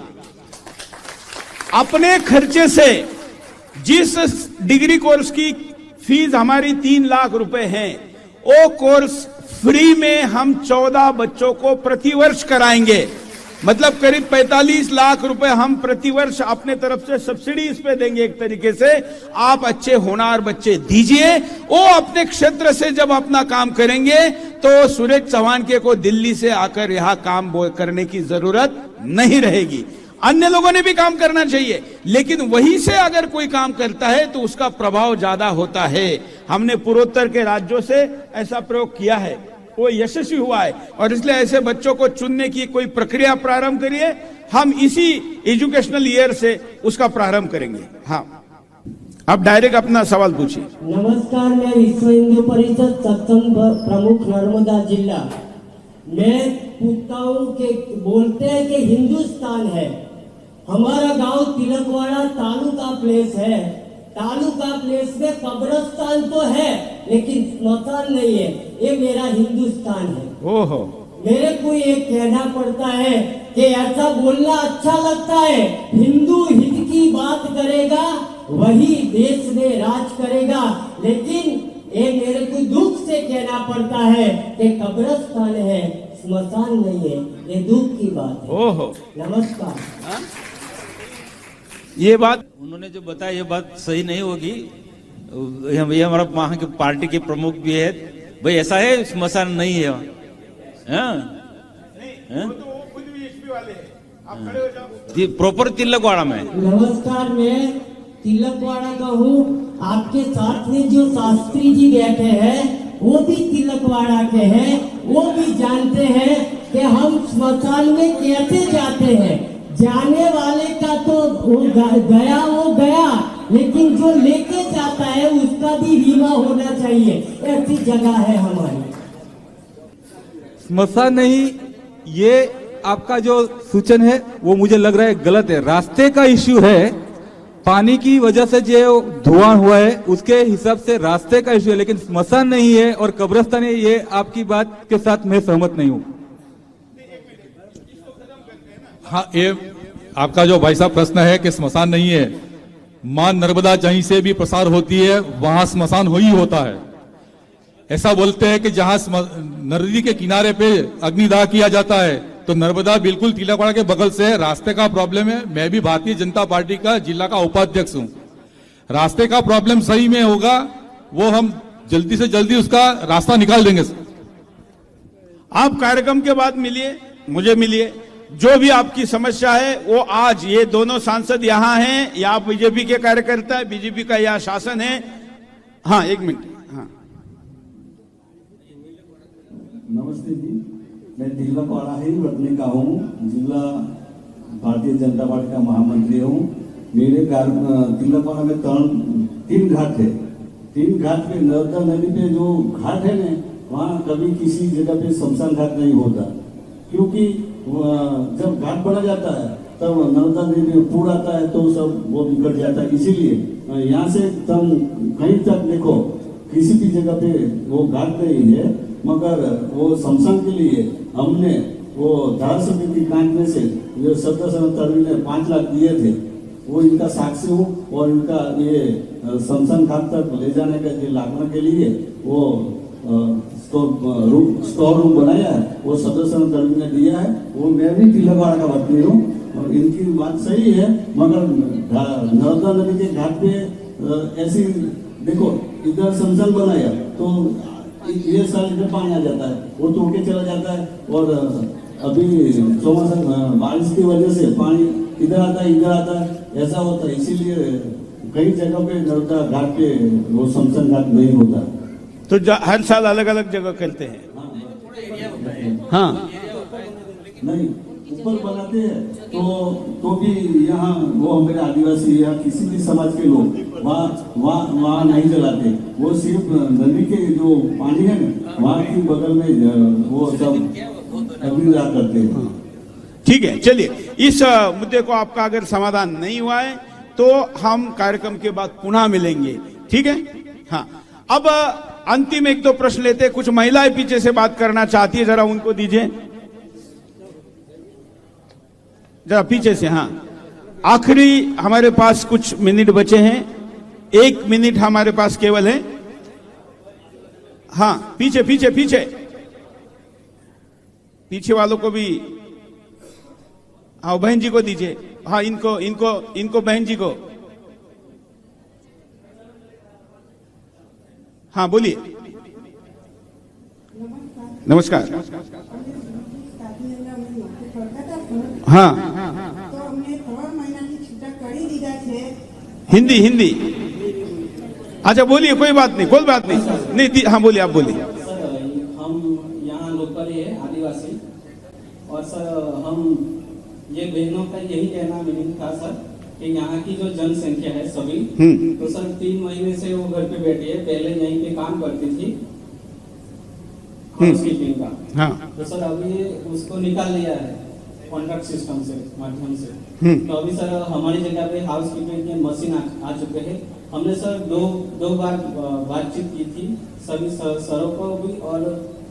अपने खर्चे से जिस डिग्री कोर्स की फीस हमारी 3 लाख रुपए है, वो कोर्स फ्री में हम 14 बच्चों को प्रतिवर्ष कराएंगे। मतलब करीब 45 लाख रुपए हम प्रतिवर्ष अपने तरफ से सब्सिडी इस पे देंगे। एक तरीके से आप अच्छे होनहार बच्चे दीजिए, वो अपने क्षेत्र से जब अपना काम करेंगे तो सुरेश चौहान के को दिल्ली से आकर यहां काम करने की जरूरत नहीं रहेगी। अन्य लोगों ने भी काम करना चाहिए, लेकिन वहीं से अगर कोई काम करता है तो उसका प्रभाव ज्यादा होता है। हमने पूर्वोत्तर के राज्यों से ऐसा प्रयोग किया है, वो यशस्वी हुआ है और इसलिए ऐसे बच्चों को चुनने की कोई प्रक्रिया प्रारंभ करिए। हम इसी एजुकेशनल ईयर से उसका प्रारंभ करेंगे। हाँ, आप डायरेक्ट अपना सवाल पूछिए। नमस्कार, मैं विश्व हिंदू परिषद सत्संग प्रमुख नर्मदा जिला। मैं पूछता हूँ कि बोलते हैं कि हिंदुस्तान है, हमारा गांव तिलकवाड़ा तालुका प्लेस है। तालुका प्लेस में कब्रिस्तान तो है लेकिन स्मशान नहीं है। ये मेरा हिंदुस्तान है। ओहो, मेरे को ये कहना पड़ता है कि ऐसा बोलना अच्छा लगता है। हिंदू हित की बात करेगा वही देश में राज करेगा, लेकिन ये मेरे को दुख से कहना पड़ता है कि कब्रिस्तान है, स्मशान नहीं है। ये दुख की बात है। ओहो, नमस्कार। ये बात उन्होंने जो बताया ये बात सही नहीं होगी। ये हमारा वहां के पार्टी के प्रमुख भी है। भाई ऐसा है, स्मशान नहीं है। जी, प्रॉपर तिलकवाड़ा में। नमस्कार, मैं तिलकवाड़ा का हूँ। आपके साथ में जो शास्त्री जी बैठे हैं वो भी तिलकवाड़ा के हैं। वो भी जानते हैं कि हम स्मशान में कैसे जाते हैं। जाने वाले का तो वो गया, लेकिन जो लेके जाता है उसका भी बीमा होना चाहिए। ऐसी जगह है हमारी। स्मशान नहीं, ये आपका जो सूचन है वो मुझे लग रहा है गलत है। रास्ते का इश्यू है, पानी की वजह से जो धुआं हुआ है उसके हिसाब से रास्ते का इश्यू है, लेकिन स्मशान नहीं है और कब्रिस्तान है। ये आपकी बात के साथ मैं सहमत नहीं हूँ। हाँ, ये आपका जो भाई साहब प्रश्न है कि स्मशान नहीं है, मां नर्मदा जहीं से भी प्रसार होती है वहां स्मशान हो ही होता है। ऐसा बोलते हैं कि जहां नदी के किनारे पे अग्निदाह किया जाता है तो नर्मदा बिल्कुल तिलकवाड़ा के बगल से है। रास्ते का प्रॉब्लम है। मैं भी भारतीय जनता पार्टी का जिला का उपाध्यक्ष हूं। रास्ते का प्रॉब्लम सही में होगा, वो हम जल्दी से जल्दी उसका रास्ता निकाल देंगे। आप कार्यक्रम के बाद मिलिए, मुझे मिलिए। जो भी आपकी समस्या है वो आज ये दोनों सांसद यहाँ हैं, या आप बीजेपी के कार्यकर्ता है, बीजेपी का यहाँ शासन है। हाँ, एक मिनट। हाँ, नमस्ते जी, मैं तिलकवाड़ा ही रखने का हूँ। जिला भारतीय जनता पार्टी का महामंत्री हूँ। मेरे तिलकवाड़ा में 3 घाट है। 3 घाट पे नर्मदा नदी पे जो घाट है ना, वहाँ कभी किसी जगह पे शमशान घाट नहीं होता, क्योंकि जब घाट बना जाता है तब नर्मदा नदी में पूर आता है तो सब वो बिगड़ जाता है। इसीलिए यहाँ से तुम कहीं तक देखो किसी भी जगह पे वो घाट नहीं है, मगर वो शमशान के लिए हमने वो धारा समिति कांट में से जो 1770 में 5 लाख दिए थे, वो इनका साक्षी हूँ और इनका ये शमशान घाट तक ले जाने के लिए लाने के लिए वो स्टोर रूम बनाया है, वो सदस्य दल ने दिया है। वो मैं भी तिलकवाड़ा का वतनी हूँ और इनकी बात सही है, मगर नर्मदा नदी के घाट पे ऐसी देखो इधर शमशान बनाया तो ये साल इधर पानी आ जाता है, वो तोड़ के चला जाता है और अभी चौमासा बारिश की वजह से पानी इधर आता है इधर आता है, ऐसा होता है। इसीलिए कई जगह पे नर्मदा घाट पे वो शमशान घाट नहीं होता। तो हर साल अलग अलग जगह करते हैं। हाँ नहीं ऊपर बनाते हैं तो भी यहाँ वो हमारे आदिवासी या किसी भी समाज के लोग वहाँ नहीं जलाते, वो सिर्फ नदी के जो पानी है ना वहाँ के बगल में वो सब अग्निदाह करते हैं। ठीक है, चलिए इस मुद्दे को आपका अगर समाधान नहीं हुआ है तो हम कार्यक्रम के बाद पुनः मिलेंगे, ठीक है। हाँ, अब अंतिम एक दो प्रश्न लेते हैं। कुछ महिलाएं पीछे से बात करना चाहती है, जरा उनको दीजिए, जरा पीछे से। हाँ, आखिरी हमारे पास कुछ मिनट बचे हैं, 1 मिनट हमारे पास केवल है। हाँ, पीछे पीछे पीछे पीछे वालों को भी, हाँ बहन जी को दीजिए। हाँ, इनको बहन जी को। हाँ बोलिए। नमस्कार। हाँ, हिंदी अच्छा बोलिए, कोई बात नहीं। हाँ बोलिए, आप बोलिए। हम यहाँ लोकल है आदिवासी, और सर हम ये बहनों का यही कहना मीनिंग था सर कि यहाँ की जो जनसंख्या है सभी, तो सर 3 महीने से वो घर पे बैठी है, पहले यहीं पे काम करती थी हाउसकीपिंग का। हाँ। तो सर अभी उसको निकाल दिया है कॉन्ट्रैक्ट सिस्टम से माध्यम से। तो अभी सर हमारी जगह पे हाउसकीपिंग के मशीन आ चुके हैं। हमने सर दो बार बातचीत की थी सभी सरों को भी और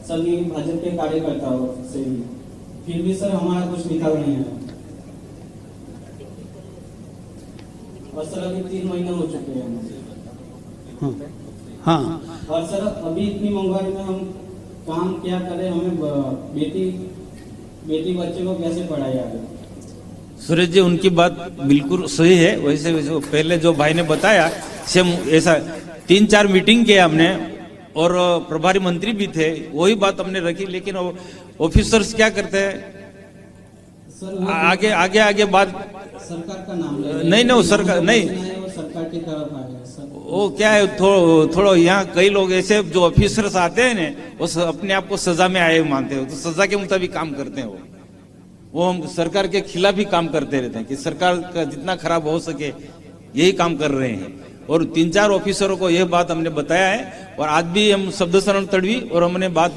सभी भाजपा के कार्यकर्ताओं से भी, फिर भी सर हमारा कुछ निकाल नहीं है। और सर अभी 3 महीने हो चुके हैं। हाँ। और सर अभी इतनी महंगाई में हम काम क्या करें, हमें बेटी बच्चे को कैसे पढ़ाया आगे? सुरेश जी, उनकी बात बिल्कुल सही है। वैसे पहले जो भाई ने बताया सेम ऐसा 3-4 मीटिंग किया हमने और प्रभारी मंत्री भी थे, वही बात हमने रखी। लेकिन ऑफिसर्स क्या करते हैं, आगे बात सरकार का नाम नहीं सरकार नहीं, सरकार की तरफ आ गया सर। वो क्या है, थोड़ा यहाँ कई लोग ऐसे जो ऑफिसर्स आते हैं ना, वो अपने आप को सजा में आए मानते हो, तो सजा के मुताबिक काम करते हैं। वो हम सरकार के खिलाफ ही काम करते रहते हैं कि सरकार का जितना खराब हो सके यही काम कर रहे हैं। और 3-4 ऑफिसरों को यह बात हमने बताया है। और आज भी हम शब्द शरण तड़वी और हमने बात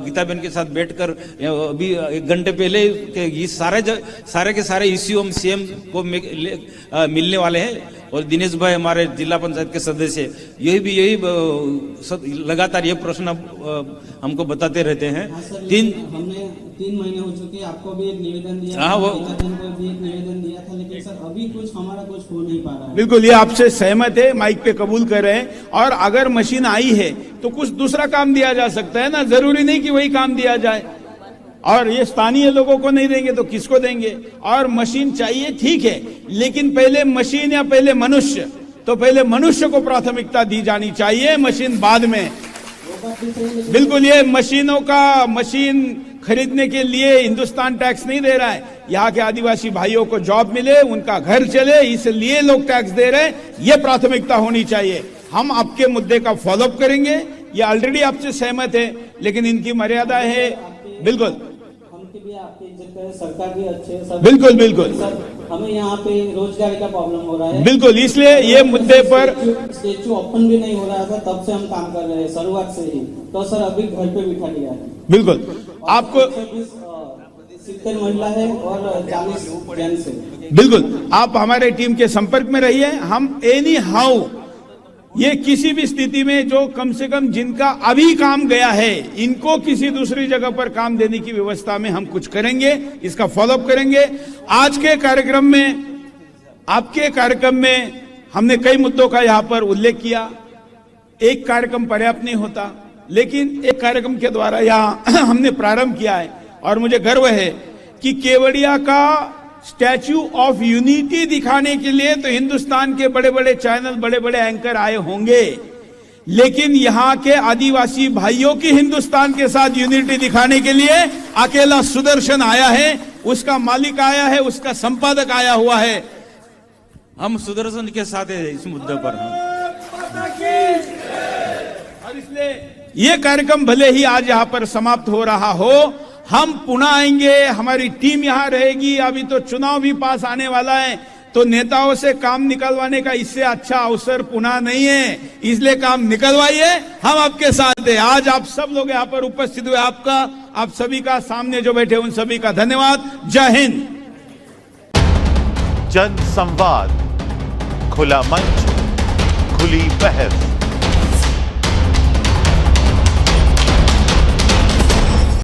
गीताबेन के साथ बैठकर अभी 1 घंटे पहले ये सारे के सारे इश्यू हम सीएम को मिलने वाले हैं। और दिनेश भाई हमारे जिला पंचायत के सदस्य यही लगातार ये प्रश्न हमको बताते रहते हैं। हमने 3 महीने हो चुके, आपको भी एक निवेदन दिया था, को भी एक निवेदन दिया था, लेकिन सर अभी हमारा कुछ हो नहीं पा रहा है। बिल्कुल, ये आपसे सहमत है, माइक पे कबूल कर रहे हैं। और अगर मशीन आई है तो कुछ दूसरा काम दिया जा सकता है ना, जरूरी नहीं कि वही काम दिया जाए। और ये स्थानीय लोगों को नहीं देंगे तो किसको देंगे? और मशीन चाहिए, ठीक है, लेकिन पहले मशीन या पहले मनुष्य? तो पहले मनुष्य को प्राथमिकता दी जानी चाहिए, मशीन बाद में। बिल्कुल, ये मशीन खरीदने के लिए हिंदुस्तान टैक्स नहीं दे रहा है। यहाँ के आदिवासी भाइयों को जॉब मिले, उनका घर चले, इसलिए लोग टैक्स दे रहे हैं। ये प्राथमिकता होनी चाहिए। हम आपके मुद्दे का फॉलोअप करेंगे, ये ऑलरेडी आपसे सहमत है, लेकिन इनकी मर्यादा है। बिल्कुल, भी आपकी इज्जत करें, सरकार भी अच्छे है। बिल्कुल हमें यहाँ पे रोजगारी का प्रॉब्लम हो रहा है। बिल्कुल, इसलिए ये मुद्दे पर स्टेचू ओपन भी नहीं हो रहा था, तब से हम काम कर रहे हैं शुरुआत से ही। तो सर अभी घर पे बिठा दिया है। बिल्कुल, आपको 70 महिला है और 40 जेंट्स है। बिल्कुल, आप हमारे टीम के संपर्क में रहिए। हम एनी हाउ ये किसी भी स्थिति में जो कम से कम जिनका अभी काम गया है, इनको किसी दूसरी जगह पर काम देने की व्यवस्था में हम कुछ करेंगे, इसका फॉलोअप करेंगे। आज के कार्यक्रम में आपके कार्यक्रम में हमने कई मुद्दों का यहाँ पर उल्लेख किया। एक कार्यक्रम पर्याप्त नहीं होता, लेकिन एक कार्यक्रम के द्वारा यहाँ हमने प्रारंभ किया है और मुझे गर्व है कि केवड़िया का स्टैच्यू ऑफ यूनिटी दिखाने के लिए तो हिंदुस्तान के बड़े बड़े चैनल, बड़े बड़े एंकर आए होंगे, लेकिन यहाँ के आदिवासी भाइयों की हिंदुस्तान के साथ यूनिटी दिखाने के लिए अकेला सुदर्शन आया है, उसका मालिक आया है, उसका संपादक आया हुआ है। हम सुदर्शन के साथ है इस मुद्दे पर। और इसलिए ये कार्यक्रम भले ही आज यहाँ पर समाप्त हो रहा हो, हम पुनः आएंगे, हमारी टीम यहाँ रहेगी। अभी तो चुनाव भी पास आने वाला है, तो नेताओं से काम निकलवाने का इससे अच्छा अवसर पुनः नहीं है, इसलिए काम निकलवाइए, हम आपके साथ हैं। आज आप सब लोग यहाँ पर उपस्थित हुए, आप सभी का, सामने जो बैठे उन सभी का धन्यवाद। जय हिंद। जन संवाद, खुला मंच, खुली बहस।